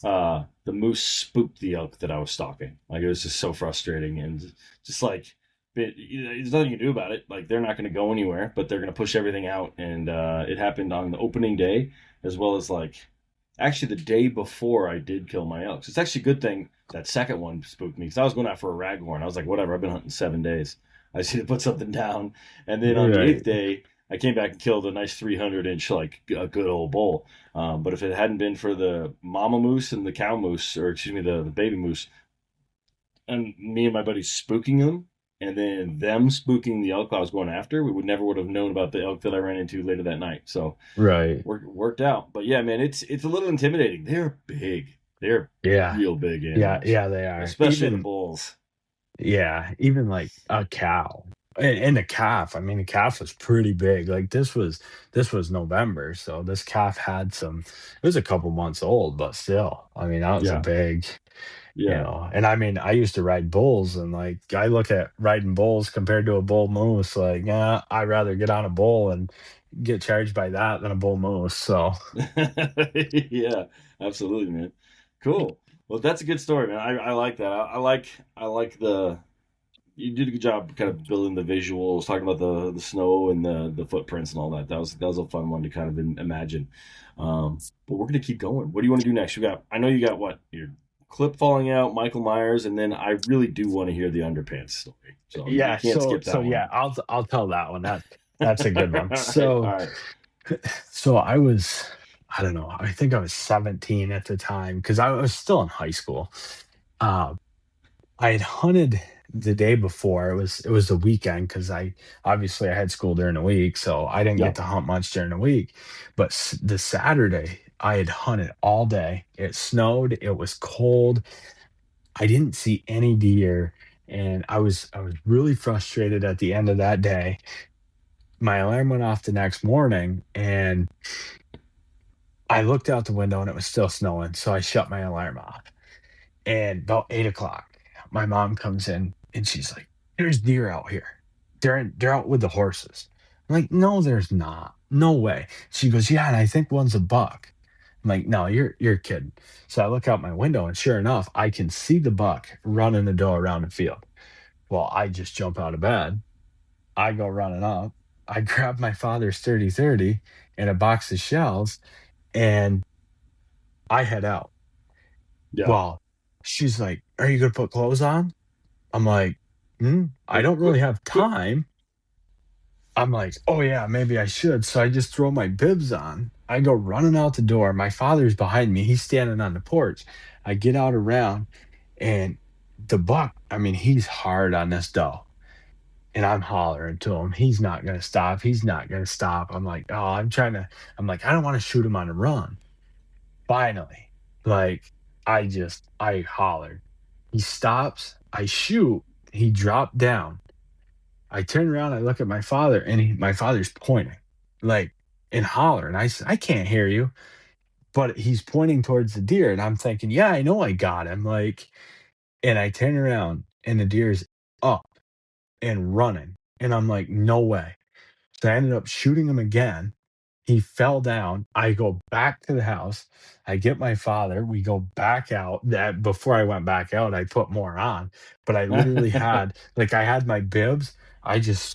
the moose spooked the elk that I was stalking. Like, it was just so frustrating, and just like, there's nothing you can do about it. Like, they're not going to go anywhere, but they're going to push everything out. And it happened on the opening day, as well as like actually the day before I did kill my elk. So it's actually a good thing that second one spooked me, because I was going out for a raghorn. I was like, whatever, I've been hunting 7 days. I just need to put something down. And then on the 8th day, I came back and killed a nice 300-inch, like, a good old bull. But if it hadn't been for the mama moose and the cow moose, or excuse me, the baby moose, and me and my buddies spooking them, and then them spooking the elk I was going after, we would have known about the elk that I ran into later that night. So Right. worked out. But yeah, man, it's a little intimidating. They're big. They're real big animals. Yeah, they are. Especially the bulls. Yeah, even like a cow. And the calf, I mean, the calf was pretty big. Like, this was November, so this calf had it was a couple months old, but still, I mean, that was a big, and I mean, I used to ride bulls, and like, I look at riding bulls compared to a bull moose, like, yeah, I'd rather get on a bull and get charged by that than a bull moose. So Yeah, absolutely, man. Cool. Well, that's a good story, man. I like that. I like you did a good job kind of building the visuals, talking about the snow and the footprints and all that. That was a fun one to kind of imagine. But we're gonna keep going. What do you want to do next? I know you got what, your clip falling out, Michael Myers, and then I really do want to hear the underpants story. So yeah, you can't skip that one. yeah, I'll tell that one. That's a good one. All right. All So, right. so I don't know, I think I was 17 at the time because I was still in high school. Uh, I had hunted the day before. It was the weekend because I had school during the week, so I didn't Yeah. get to hunt much during the week. But the Saturday, I had hunted all day. It snowed. It was cold. I didn't see any deer, and I was really frustrated at the end of that day. My alarm went off the next morning, and I looked out the window, and it was still snowing. So I shut my alarm off. And about 8 o'clock, my mom comes in and she's like, "There's deer out here. They're out with the horses." I'm like, "No, there's not. No way." She goes, "Yeah, and I think one's a buck." I'm like, "No, you're kidding." So I look out my window and sure enough, I can see the buck running the doe around the field. Well, I just jump out of bed. I go running up. I grab my father's 30-30 and a box of shells and I head out. Yeah. Well, she's like, "Are you gonna put clothes on?" I'm like, I don't really have time. I'm like, "Oh yeah, maybe I should." So I just throw my bibs on. I go running out the door. My father's behind me. He's standing on the porch. I get out around and the buck, I mean, he's hard on this doe. And I'm hollering to him. He's not gonna stop. He's not gonna stop. I'm like, oh, I'm like, I don't want to shoot him on the run. Finally, like I hollered. He stops. I shoot. He dropped down. I turn around, I look at my father, and my father's pointing, like, and hollering. I said, "I can't hear you," but he's pointing towards the deer, and I'm thinking, "Yeah, I know I got him." Like, and I turn around, and the deer's up and running, and I'm like, "No way." So I ended up shooting him again. He fell down. I go back to the house. I get my father. We go back out. That before I went back out, I put more on. But I literally had like I had my bibs. I just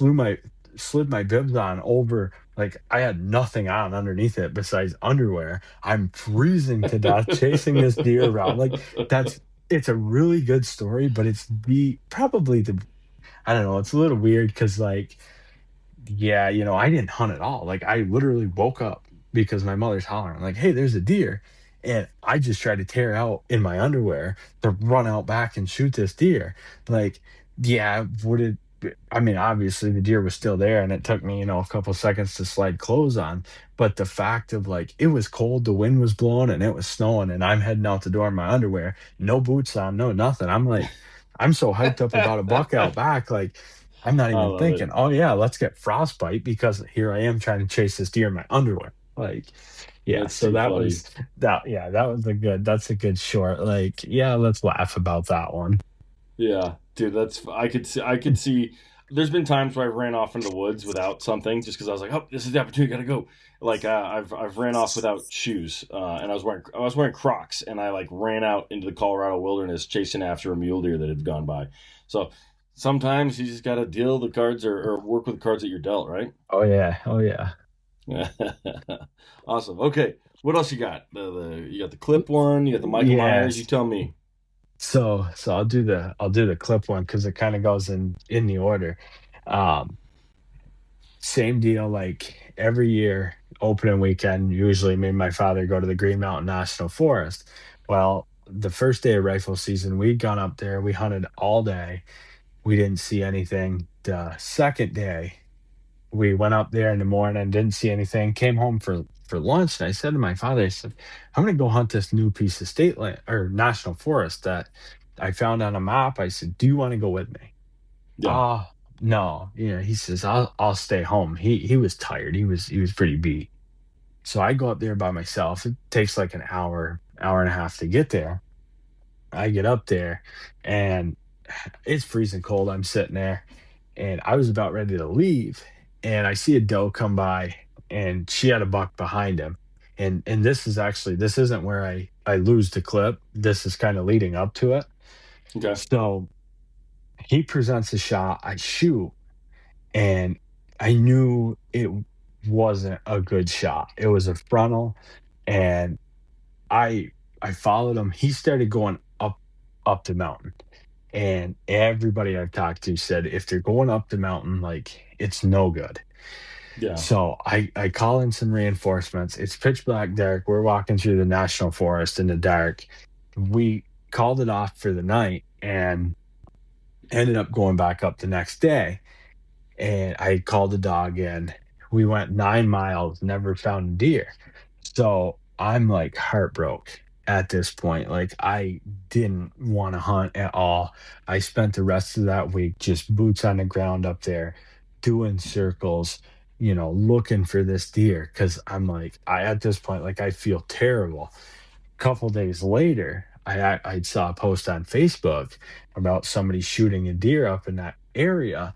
slid my bibs on over like I had nothing on underneath it besides underwear. I'm freezing to death chasing this deer around. Like it's a really good story, but it's the probably the I don't know, it's a little weird because like yeah, I didn't hunt at all. Like I literally woke up because my mother's hollering, like, "Hey, there's a deer." And I just tried to tear out in my underwear to run out back and shoot this deer. Like, yeah, I mean, obviously the deer was still there and it took me, a couple seconds to slide clothes on. But the fact of like it was cold, the wind was blowing and it was snowing, and I'm heading out the door in my underwear, no boots on, no nothing. I'm like, I'm so hyped up about a buck out back, like I'm not I even love thinking, it. "Oh yeah, let's get frostbite," because here I am trying to chase this deer in my underwear. Like, yeah, That's so too funny. that was that's a good short. Like, yeah, let's laugh about that one. Yeah, dude, I could see. There's been times where I ran off into the woods without something just because I was like, "Oh, this is the opportunity, gotta go." Like I've ran off without shoes, and I was wearing Crocs, and I like ran out into the Colorado wilderness chasing after a mule deer that had gone by. So sometimes you just gotta deal the cards or work with the cards that you're dealt, right? Oh yeah, oh yeah. Awesome. Okay, what else you got? You got the clip one, you got the Michael Myers. You Yes. tell me. So I'll do the clip one because it kind of goes in the order. Um, Same deal, like every year, opening weekend, usually me and my father go to the Green Mountain National Forest. Well, the first day of rifle season, we'd gone up there, we hunted all day. We didn't see anything. The second day, we went up there in the morning, didn't see anything, came home for lunch, and I said to my father, I said, "I'm gonna go hunt this new piece of state land or national forest that I found on a map." I said, "Do you want to go with me?" Yeah. "Oh, no." He says, I'll stay home. He was tired. He was pretty beat. So I go up there by myself. It takes like an hour and a half to get there. I get up there and it's freezing cold. I'm sitting there and I was about ready to leave. And I see a doe come by and she had a buck behind him. And this isn't where I lose the clip. This is kind of leading up to it. Okay. So he presents a shot. I shoot and I knew it wasn't a good shot. It was a frontal, and I followed him. He started going up the mountain, and everybody I've talked to said if they're going up the mountain, like it's no good. Yeah. So I call in some reinforcements. It's pitch black dark. We're walking through the national forest in the dark. We called it off for the night and ended up going back up the next day. And I called the dog in. We went 9 miles, never found a deer. So I'm like heartbroken at this point. Like I didn't want to hunt at all. I spent the rest of that week just boots on the ground up there, doing circles, looking for this deer. Cause I'm like, at this point, like I feel terrible. A couple days later, I saw a post on Facebook about somebody shooting a deer up in that area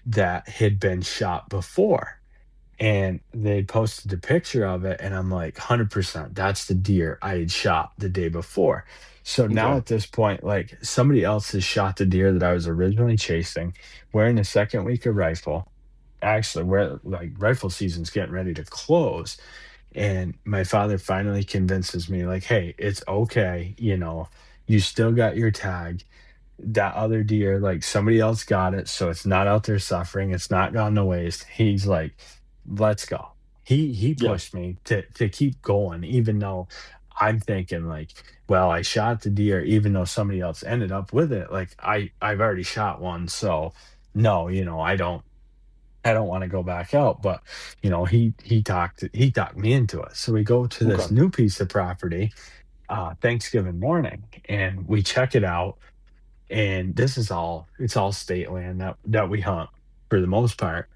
that had been shot before. And they posted a picture of it, and I'm like, 100%, that's the deer I had shot the day before. So now Okay. at this point, like somebody else has shot the deer that I was originally chasing. We're in the second week of rifle. Actually, we're like rifle season's getting ready to close. And my father finally convinces me, like, hey, it's okay. You still got your tag. That other deer, like somebody else got it, so it's not out there suffering. It's not gone to waste. He's like, let's go. He Yeah. pushed me to keep going, even though I'm thinking like, well, I shot the deer, even though somebody else ended up with it. Like I've already shot one, so no, I don't want to go back out. But he talked me into it. So we go to this Okay. new piece of property Thanksgiving morning, and we check it out. And it's all state land that we hunt for the most part.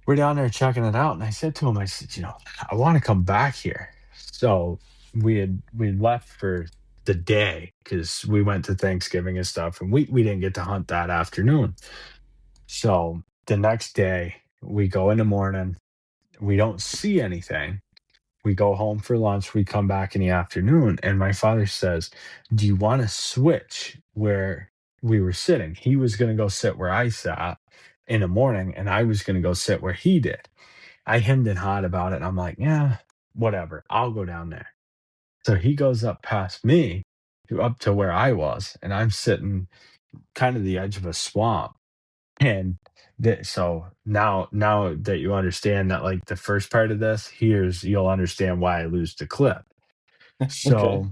We're down there checking it out, and I said to him, I said, I want to come back here. So we left for the day because we went to Thanksgiving and stuff, and we didn't get to hunt that afternoon. So the next day we go in the morning, we don't see anything. We go home for lunch. We come back in the afternoon, and my father says, do you want to switch where we were sitting? He was going to go sit where I sat in the morning, and I was going to go sit where he did. I hemmed and hawed about it. And I'm like, yeah, whatever. I'll go down there. So he goes up past me up to where I was, and I'm sitting kind of the edge of a swamp. And so now that you understand that, like the first part of this, you'll understand why I lose the clip. Okay. So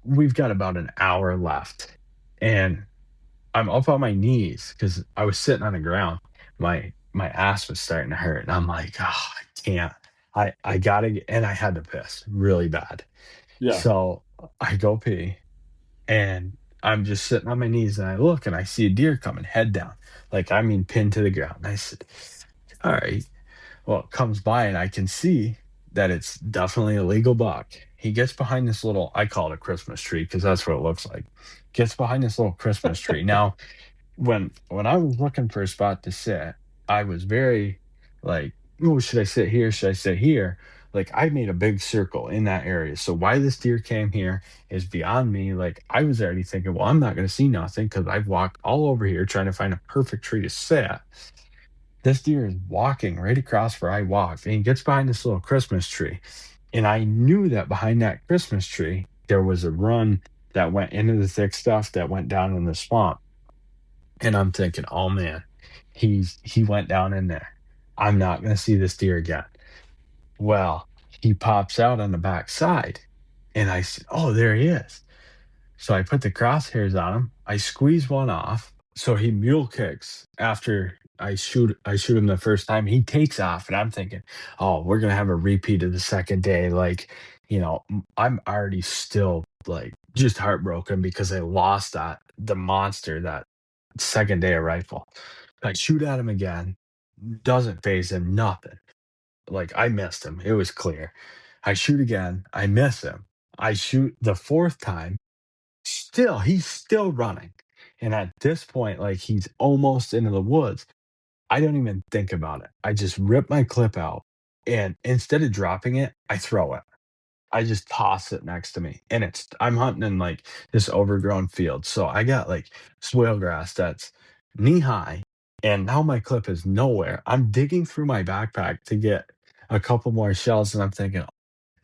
we've got about an hour left, and I'm up on my knees because I was sitting on the ground. My ass was starting to hurt, and I'm like, oh, I can't. I gotta and I had to piss really bad. Yeah. So I go pee, and I'm just sitting on my knees, and I look and I see a deer coming head down, like I mean pinned to the ground. And I said, all right. Well, it comes by and I can see that it's definitely a legal buck. He gets behind this little, I call it a Christmas tree because that's what it looks like. Gets behind this little Christmas tree. Now, when I was looking for a spot to sit, I was very like, oh, should I sit here? Should I sit here? Like I made a big circle in that area. So why this deer came here is beyond me. Like I was already thinking, well, I'm not going to see nothing because I've walked all over here trying to find a perfect tree to sit. This deer is walking right across where I walked, and he gets behind this little Christmas tree. And I knew that behind that Christmas tree, there was a run that went into the thick stuff that went down in the swamp. And I'm thinking, oh man, he went down in there. I'm not gonna see this deer again. Well, he pops out on the back side, and I said, oh, there he is. So I put the crosshairs on him. I squeeze one off. So he mule kicks after I shoot him the first time. He takes off, and I'm thinking, oh, we're gonna have a repeat of the second day. Like, I'm already still like just heartbroken because I lost the monster that second day of rifle. I shoot at him again, doesn't phase him, nothing. Like I missed him. It was clear. I shoot again, I miss him. I shoot the fourth time. He's still running. And at this point, like he's almost into the woods. I don't even think about it. I just rip my clip out, and instead of dropping it, I throw it. I just toss it next to me. And I'm hunting in like this overgrown field. So I got like swale grass that's knee high, and now my clip is nowhere. I'm digging through my backpack to get a couple more shells, and I'm thinking,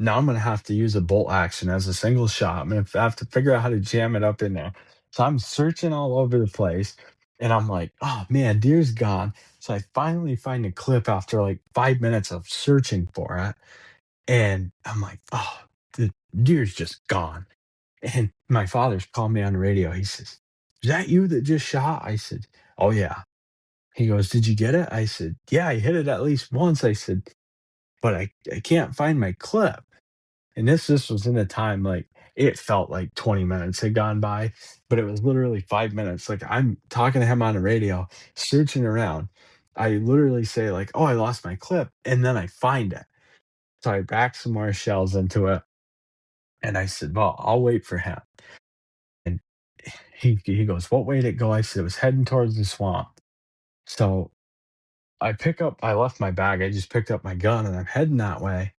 now I'm gonna have to use a bolt action as a single shot. I'm gonna have to figure out how to jam it up in there. So I'm searching all over the place, and I'm like, oh man, deer's gone. So I finally find a clip after like 5 minutes of searching for it. And I'm like, oh, the deer's just gone. And my father's calling me on the radio. He says, "Is that you that just shot?" I said, "Oh, yeah." He goes, "Did you get it?" I said, "Yeah, I hit it at least once." I said, "But I can't find my clip." And this was in a time like it felt like 20 minutes had gone by, but it was literally 5 minutes. Like I'm talking to him on the radio, searching around. I literally say, like, "Oh, I lost my clip," and then I find it. So I back some more shells into it. And I said, "Well, I'll wait for him." And he goes, "What way did it go?" I said, "It was heading towards the swamp." So I left my bag. I just picked up my gun and I'm heading that way.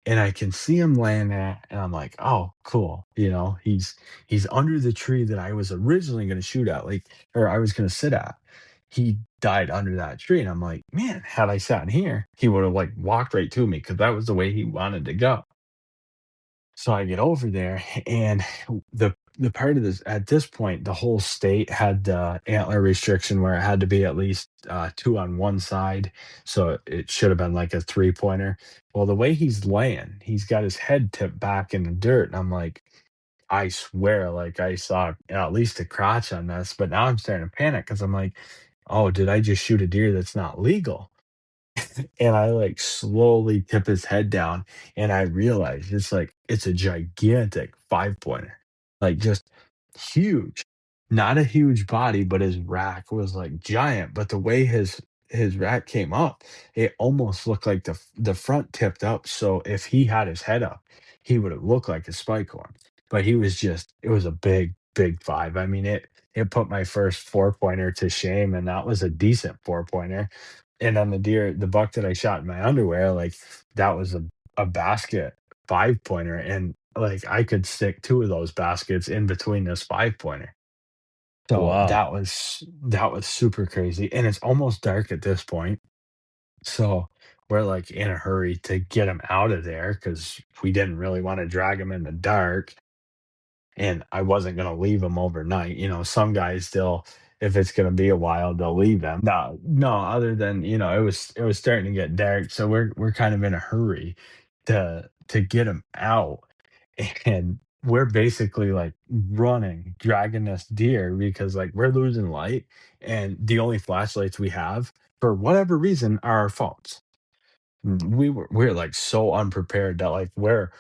And I can see him laying there, and I'm like, "Oh, cool." He's under the tree that I was originally gonna shoot at, like, or I was gonna sit at. He died under that tree, and I'm like, "Man, had I sat in here, he would have, like, walked right to me because that was the way he wanted to go." So I get over there, and the part of this at this point, the whole state had the antler restriction where it had to be at least 2 on one side, so it should have been like a three-pointer. Well, the way he's laying, he's got his head tipped back in the dirt, and I'm like, I swear, like, I saw at least a crotch on this, but now I'm starting to panic because 'cause I'm like, "Oh, did I just shoot a deer that's not legal?" And I, like, slowly tip his head down, and I realize it's a gigantic five-pointer, like, just huge. Not a huge body, but his rack was, like, giant, but the way his rack came up, it almost looked like the front tipped up, so if he had his head up, he would have looked like a spike horn, but he was just it was a big, big 5. I mean, it put my first four-pointer to shame, and that was a decent four-pointer. And on the buck that I shot in my underwear, like, that was a basket five-pointer, and, like, I could stick 2 of those baskets in between this five-pointer. So Wow. that was super crazy, and it's almost dark at this point, so we're, like, in a hurry to get him out of there because we didn't really wanna drag him in the dark. And I wasn't gonna leave them overnight. Some guys still, if it's gonna be a while, they'll leave them. No, no, other than, it was starting to get dark, so we're kind of in a hurry to get him out. And we're basically like running, dragging this deer because like we're losing light, and the only flashlights we have, for whatever reason, are our phones. We're like so unprepared that like we're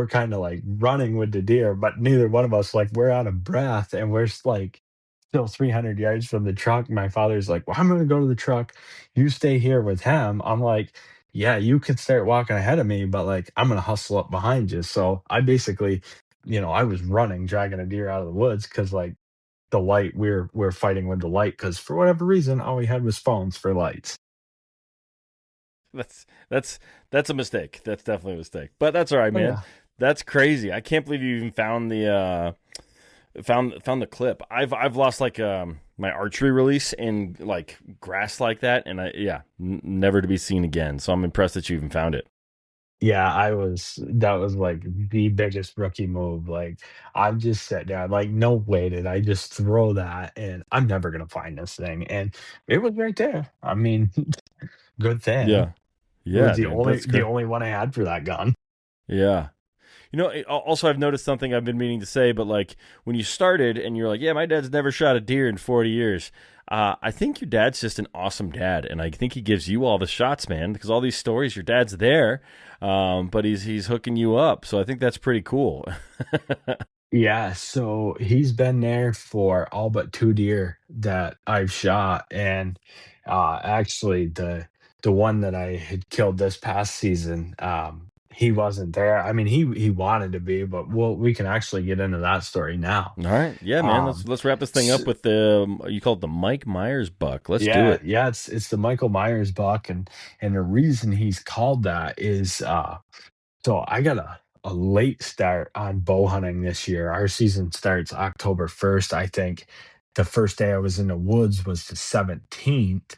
kind of like running with the deer, but neither one of us like we're out of breath and like still 300 yards from the truck. My father's like, "Well, I'm gonna go to the truck. You stay here with him." I'm like, "Yeah, you can start walking ahead of me, but like I'm gonna hustle up behind you." So I basically, I was running, dragging a deer out of the woods because like the light, we're fighting with the light because for whatever reason, all we had was phones for lights. That's that's a mistake. That's definitely a mistake. But that's all right, Oh man. yeah. That's crazy. I can't believe you even found the found the clip. I've lost like my archery release in like grass like that, and never to be seen again. So I'm impressed that you even found it. Yeah, that was like the biggest rookie move. Like I'm just sitting there, like, no way did I just throw that and I'm never gonna find this thing. And it was right there. I mean, good thing. Yeah, It was yeah, dude. the only one I had for that gun. Yeah. Also, I've noticed something I've been meaning to say, but like when you started and you're like, "Yeah, my dad's never shot a deer in 40 years." I think your dad's just an awesome dad, and I think he gives you all the shots, man. Because all these stories, your dad's there, but he's hooking you up. So I think that's pretty cool. Yeah, so he's been there for all but 2 deer that I've shot, and, actually, the one that I had killed this past season, he wasn't there. I mean, he wanted to be, but we can actually get into that story now. All right, yeah, man. Let's wrap this thing S up with the you call it the Mike Myers buck. Let's do Yeah, it. yeah, it's the Michael Myers buck, and the reason he's called that is, so I got a late start on bow hunting this year. Our season starts October 1st, I think. The first day I was in the woods was the 17th,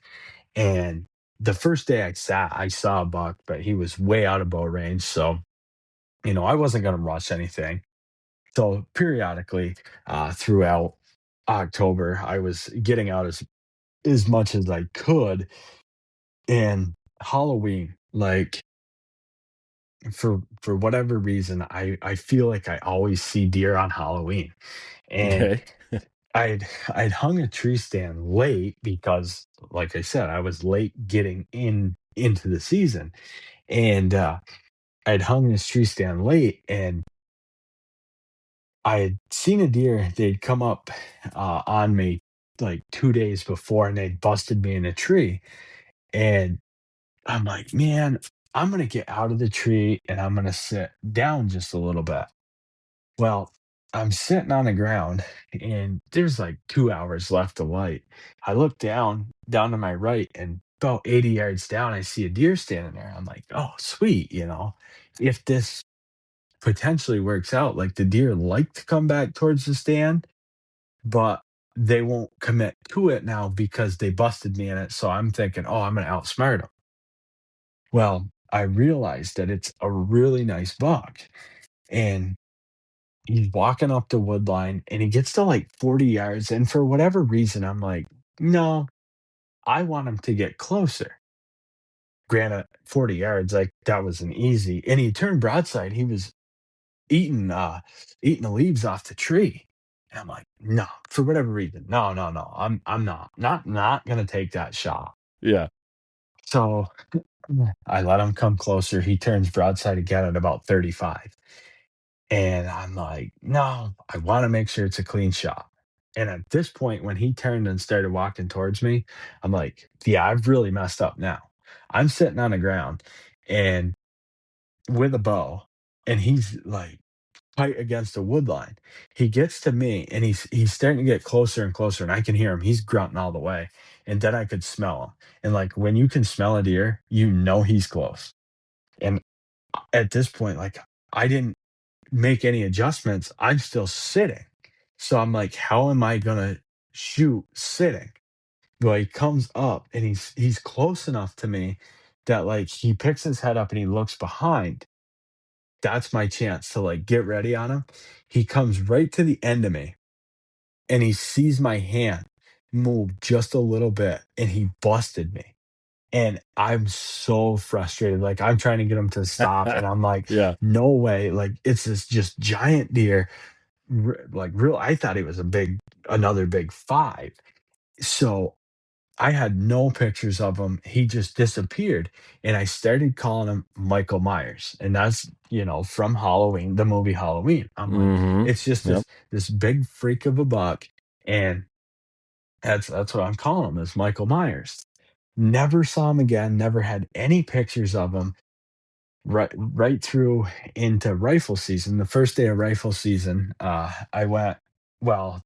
and the first day I saw a buck, but he was way out of bow range, so, I wasn't gonna rush anything. So, periodically, throughout October, I was getting out as much as I could, And Halloween, like for whatever reason, I feel like I always see deer on Halloween. And Okay. I'd hung a tree stand late because, like I said, I was late getting into the season. And I'd hung this tree stand late, and I had seen a deer. They'd come up on me like 2 days before, and they'd busted me in a tree. And I'm like, man, I'm gonna get out of the tree and I'm gonna sit down just a little bit. Well, I'm sitting on the ground and there's like 2 hours left of light. I look down to my right, and about 80 yards down, I see a deer standing there. I'm like, oh, sweet. If this potentially works out, like the deer like to come back towards the stand, but they won't commit to it now because they busted me in it. So I'm thinking, oh, I'm going to outsmart them. Well, I realized that it's a really nice buck. And he's walking up the wood line and he gets to like 40 yards. And for whatever reason, I'm like, no, I want him to get closer. Granted, 40 yards, like that was an easy. And he turned broadside. He was eating the leaves off the tree. And I'm like, no, for whatever reason. No, no, no. I'm not gonna take that shot. Yeah. So I let him come closer. He turns broadside again at about 35. And I'm like, no, I want to make sure it's a clean shot. And at this point, when he turned and started walking towards me, I'm like, yeah, I've really messed up now. I'm sitting on the ground and with a bow, and he's like fight against a wood line. He gets to me and he's starting to get closer and closer, and I can hear him. He's grunting all the way. And then I could smell him. And like when you can smell a deer, you know he's close. And at this point, like I didn't make any adjustments. I'm still sitting. So I'm like, how am I gonna shoot sitting? Well, he comes up and he's close enough to me that like he picks his head up and he looks behind. That's my chance to like get ready on him. He comes right to the end of me and he sees my hand move just a little bit and he busted me. And I'm so frustrated. Like I'm trying to get him to stop and I'm like, Yeah. no way. Like it's this just giant deer. Like real, I thought he was another big five. So I had no pictures of him. He just disappeared. And I started calling him Michael Myers. And that's, from Halloween, the movie Halloween. I'm like, it's just Yep. this big freak of a buck. And that's what I'm calling him, is Michael Myers. Never saw him again, never had any pictures of him. Right through into rifle season. The first day of rifle season, I went, well,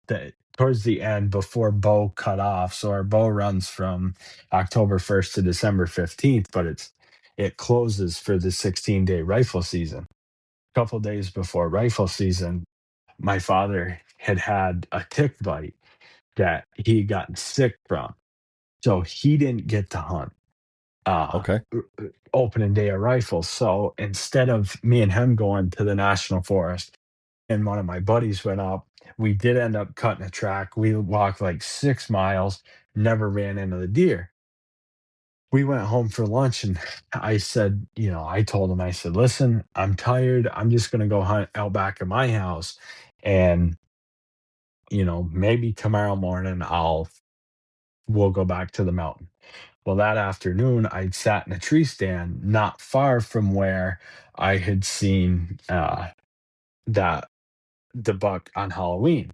towards the end before bow cut off. So our bow runs from October 1st to December 15th, but it closes for the 16-day rifle season. A couple days before rifle season, my father had a tick bite that he had gotten sick from. So he didn't get to hunt Okay. opening day of rifles. So instead of me and him going to the national forest, and one of my buddies went up, we did end up cutting a track. We walked like 6 miles, never ran into the deer. We went home for lunch and I said, I told him, I said, listen, I'm tired. I'm just going to go hunt out back of my house. And, maybe tomorrow morning we'll go back to the mountain. Well, that afternoon, I'd sat in a tree stand not far from where I had seen that the buck on Halloween.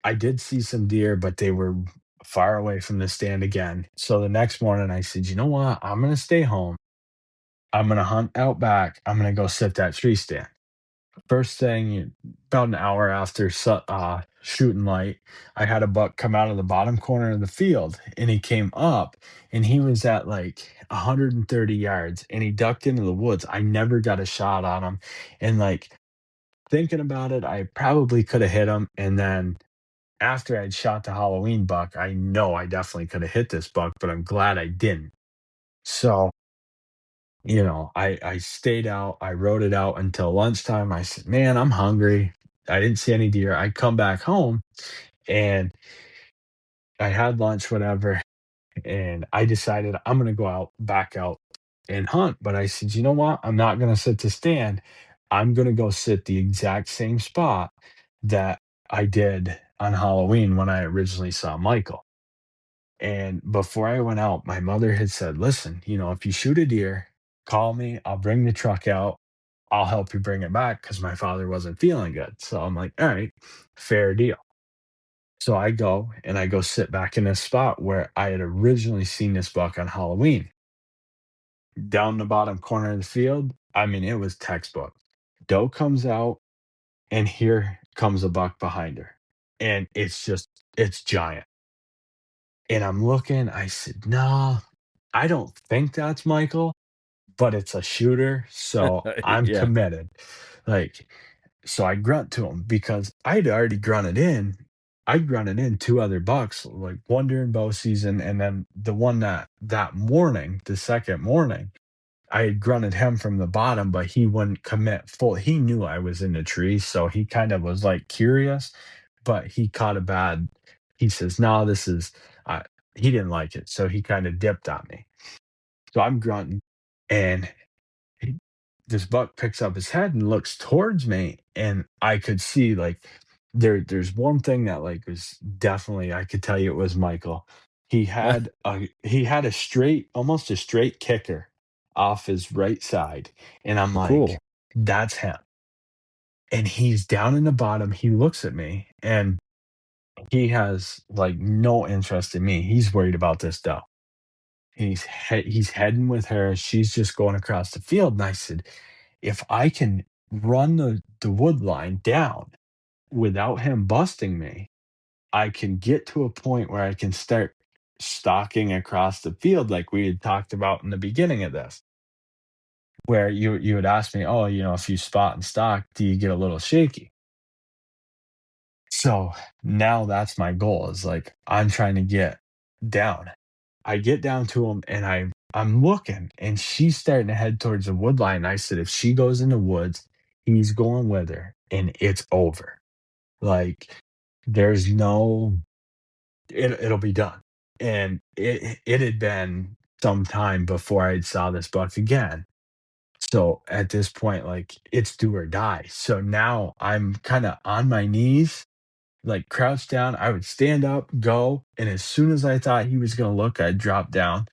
I did see some deer, but they were far away from the stand again. So the next morning, I said, you know what? I'm going to stay home. I'm going to hunt out back. I'm going to go sit that tree stand. First thing, about an hour after shooting light, I had a buck come out of the bottom corner of the field, and he came up, and he was at like 130 yards, and he ducked into the woods. I never got a shot on him, and like thinking about it, I probably could have hit him. And then after I'd shot the Halloween buck, I know I definitely could have hit this buck, but I'm glad I didn't. So I stayed out. I rode it out until lunchtime. I said, man, I'm hungry. I didn't see any deer. I come back home and I had lunch, whatever. And I decided I'm going to go back out and hunt. But I said, you know what? I'm not going to sit to stand. I'm going to go sit the exact same spot that I did on Halloween when I originally saw Michael. And before I went out, my mother had said, listen, if you shoot a deer, call me. I'll bring the truck out. I'll help you bring it back because my father wasn't feeling good. So I'm like, all right, fair deal. So I go sit back in this spot where I had originally seen this buck on Halloween. Down the bottom corner of the field, I mean, it was textbook. Doe comes out, and here comes a buck behind her. And it's giant. And I'm looking, I said, no, I don't think that's Michael, but it's a shooter, so I'm Yeah. committed. Like, so I grunt to him because I'd already grunted in. I grunted in two other bucks, like one during bow season, and then the one that morning, the second morning, I had grunted him from the bottom, but he wouldn't commit full. He knew I was in the tree, so he kind of was like curious, but he caught a bad. He says, "No, this is." Uh, he didn't like it, so he kind of dipped on me. So I'm grunting, and he, this buck picks up his head and looks towards me, and I could see like there's one thing that like was definitely I could tell you it was Michael. He had a straight, almost a straight kicker off his right side, and I'm like, Cool. that's him. And he's down in the bottom. He looks at me, and he has like no interest in me. He's worried about this doe. He's heading with her. She's just going across the field. And I said, if I can run the wood line down without him busting me, I can get to a point where I can start stalking across the field like we had talked about in the beginning of this. Where you would ask me, oh, if you spot and stalk, do you get a little shaky? So now that's my goal is like I'm trying to get down. I get down to him and I'm looking and she's starting to head towards the wood line. I said, if she goes in the woods, he's going with her and it's over. Like there's no it'll be done. And it had been some time before I'd saw this buck again. So at this point, like it's do or die. So now I'm kind of on my knees, like crouched down. I would stand up, go, and as soon as I thought he was gonna look, I'd drop down.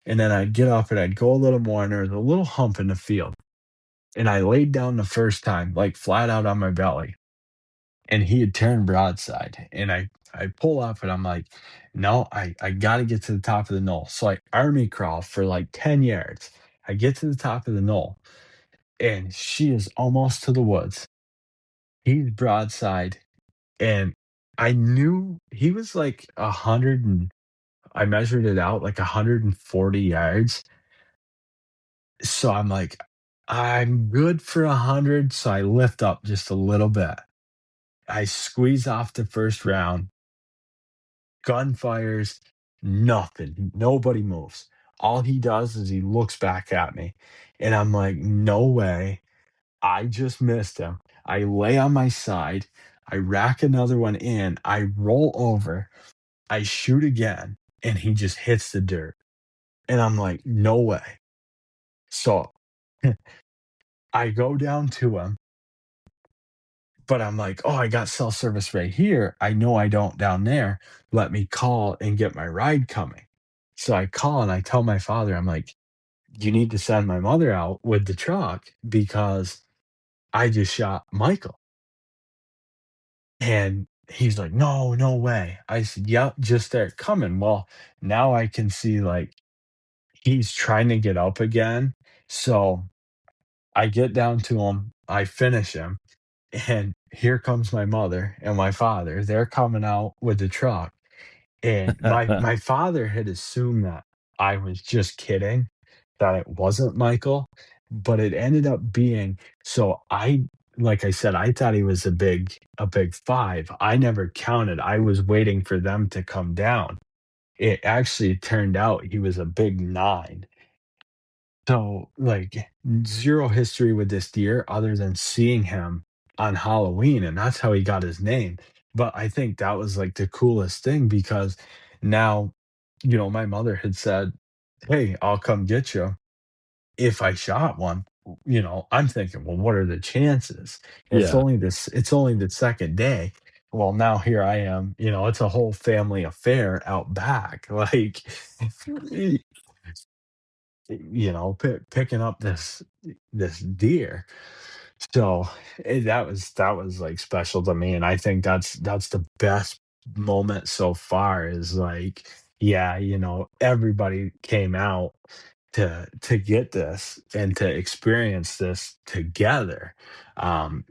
And then I'd get up and I'd go a little more, and there was a little hump in the field. And I laid down the first time, like flat out on my belly. And he had turned broadside. And I pull up and I'm like, no, I gotta get to the top of the knoll. So I army crawl for like 10 yards. I get to the top of the knoll and she is almost to the woods. He's broadside. And I knew he was like 100 and I measured it out like 140 yards. So I'm like, I'm good for 100. So I lift up just a little bit. I squeeze off the first round, gun fires, nothing. Nobody moves. All he does is he looks back at me. And I'm like, no way. I just missed him. I lay on my side. I rack another one in. I roll over. I shoot again. And he just hits the dirt. And I'm like, no way. So I go down to him. But I'm like, oh, I got cell service right here. I know I don't down there. Let me call and get my ride coming. So I call and I tell my father, I'm like, you need to send my mother out with the truck because I just shot Michael. And he's like, no, no way. I said, yep, just start coming. Well, now I can see like he's trying to get up again. So I get down to him, I finish him. And here comes my mother and my father. They're coming out with the truck. And my father had assumed that I was just kidding, that it wasn't Michael, but it ended up being so like I said, I thought he was a big 5. I never counted. I was waiting for them to come down. It actually turned out he was a big 9. So, like, 0 history with this deer other than seeing him on Halloween, and that's how he got his name. But I think that was, like, the coolest thing because now my mother had said, "Hey, I'll come get you if I shot one." I'm thinking, well, what are the chances? Yeah. It's only the second day. Well, now here I am, it's a whole family affair out back. Like, picking up this deer. So that was like special to me, and I think that's the best moment so far. Is like, yeah, everybody came out to get this and to experience this together. And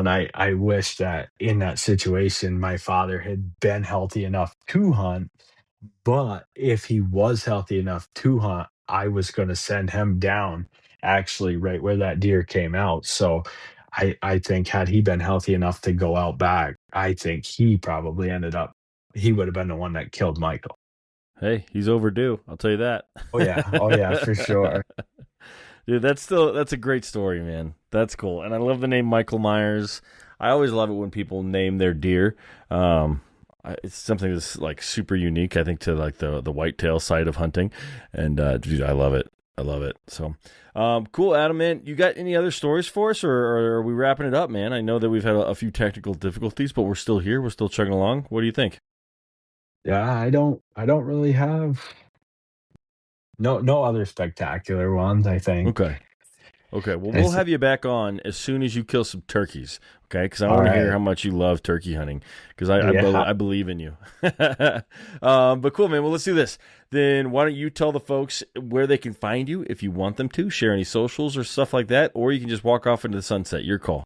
I wish that in that situation my father had been healthy enough to hunt, but if he was healthy enough to hunt, I was going to send him down actually right where that deer came out. So I think had he been healthy enough to go out back, I think he would have been the one that killed Michael. Hey, he's overdue. I'll tell you that. Oh yeah. Oh yeah, for sure. Dude, that's a great story, man. That's cool. And I love the name Michael Myers. I always love it when people name their deer. It's something that's like super unique, I think, to like the whitetail side of hunting. And dude, I love it. I love it. So cool, Adam, man. You got any other stories for us, or are we wrapping it up, man? I know that we've had a few technical difficulties, but we're still here. We're still chugging along. What do you think? Yeah, I don't really have no other spectacular ones, I think. Okay, well, we'll have you back on as soon as you kill some turkeys, okay? Because I All want to hear right. how much you love turkey hunting, because Yeah. I believe in you. But cool, man. Well, let's do this. Then why don't you tell the folks where they can find you if you want them to, share any socials or stuff like that, or you can just walk off into the sunset. Your call.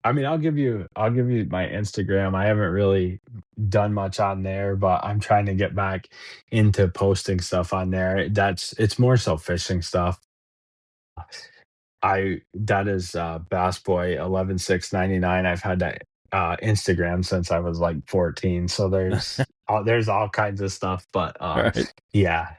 I mean, I'll give you my Instagram. I haven't really done much on there, but I'm trying to get back into posting stuff on there. It's more so fishing stuff. I that is Bass Boy 11699. I've had that Instagram since I was like 14. So there's all kinds of stuff, but All right. yeah,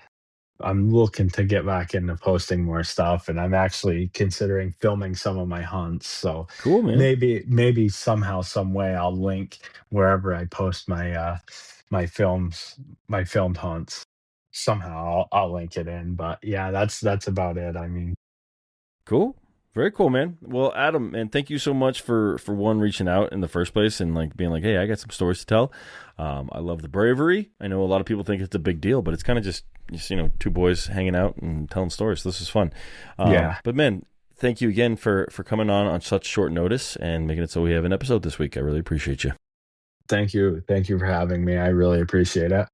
I'm looking to get back into posting more stuff, and I'm actually considering filming some of my hunts. So Cool, man. maybe somehow, some way, I'll link wherever I post my filmed hunts. Somehow I'll link it in. But yeah, that's about it. I mean, Cool. Very cool, man. Well, Adam, man, thank you so much for one reaching out in the first place and like being like, hey, I got some stories to tell. I love the bravery. I know a lot of people think it's a big deal, but it's kind of just two boys hanging out and telling stories. This is fun. Yeah. But man, thank you again for coming on such short notice and making it so we have an episode this week. I really appreciate you. Thank you for having me. I really appreciate it.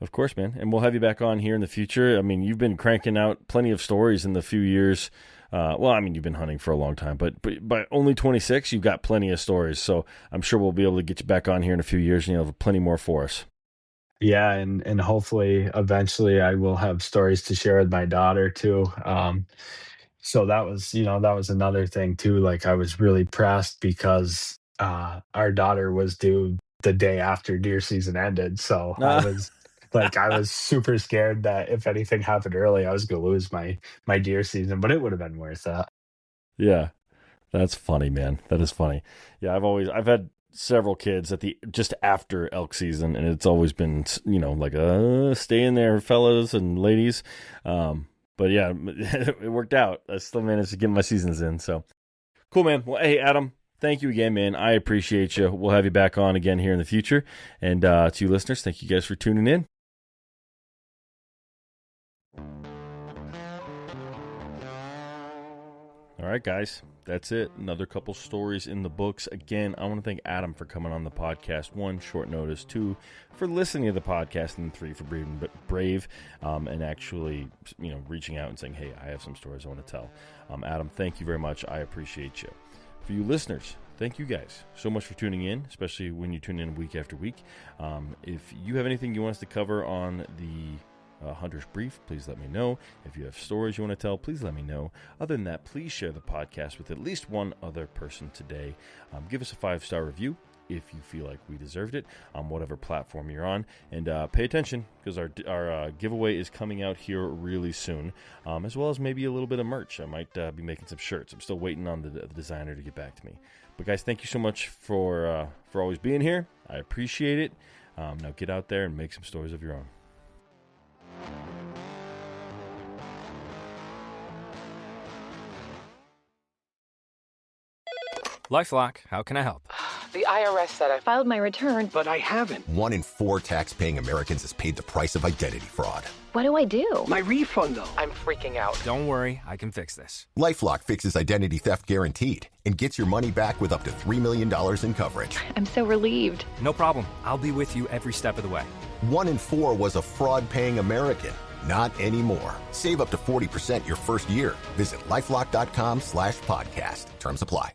Of course, man. And we'll have you back on here in the future. I mean, you've been cranking out plenty of stories in the few years. Well, I mean, you've been hunting for a long time, but by only 26, you've got plenty of stories. So I'm sure we'll be able to get you back on here in a few years, and you'll have plenty more for us. Yeah, and hopefully eventually I will have stories to share with my daughter too. So that was another thing too. Like, I was really pressed because our daughter was due the day after deer season ended. So I was super scared that if anything happened early, I was gonna lose my deer season, but it would have been worth that. Yeah, that's funny, man. That is funny. Yeah, I've had several kids just after elk season, and it's always been like stay in there, fellas and ladies. But yeah, it worked out. I still managed to get my seasons in. So cool, man. Well, hey, Adam, thank you again, man. I appreciate you. We'll have you back on again here in the future. And to you listeners, thank you guys for tuning in. All right, guys, that's it. Another couple stories in the books. Again, I want to thank Adam for coming on the podcast. 1, short notice. 2, for listening to the podcast. And 3, for being brave and actually, reaching out and saying, hey, I have some stories I want to tell. Adam, thank you very much. I appreciate you. For you listeners, thank you guys so much for tuning in, especially when you tune in week after week. If you have anything you want us to cover on the Hunter's Brief, please let me know. If you have stories you want to tell, please let me know. Other than that, please share the podcast with at least one other person today. Give us a 5-star review. if you feel like we deserved it on whatever platform you're on. And pay attention, because our giveaway is coming out here really soon, as well as maybe a little bit of merch. I might be making some shirts. I'm still waiting on the designer to get back to me. But guys, thank you so much for always being here. I appreciate it. Now get out there and make some stories of your own. LifeLock, how can I help? The IRS said I filed my return, But I haven't. 1 in 4 tax-paying Americans has paid the price of identity fraud. What do I do? My refund, though. I'm freaking out. Don't worry, I can fix this. LifeLock fixes identity theft guaranteed and gets your money back with up to $3 million in coverage. I'm so relieved. No problem. I'll be with you every step of the way. 1 in 4 was a fraud-paying American. Not anymore. Save up to 40% your first year. Visit LifeLock.com/podcast. Terms apply.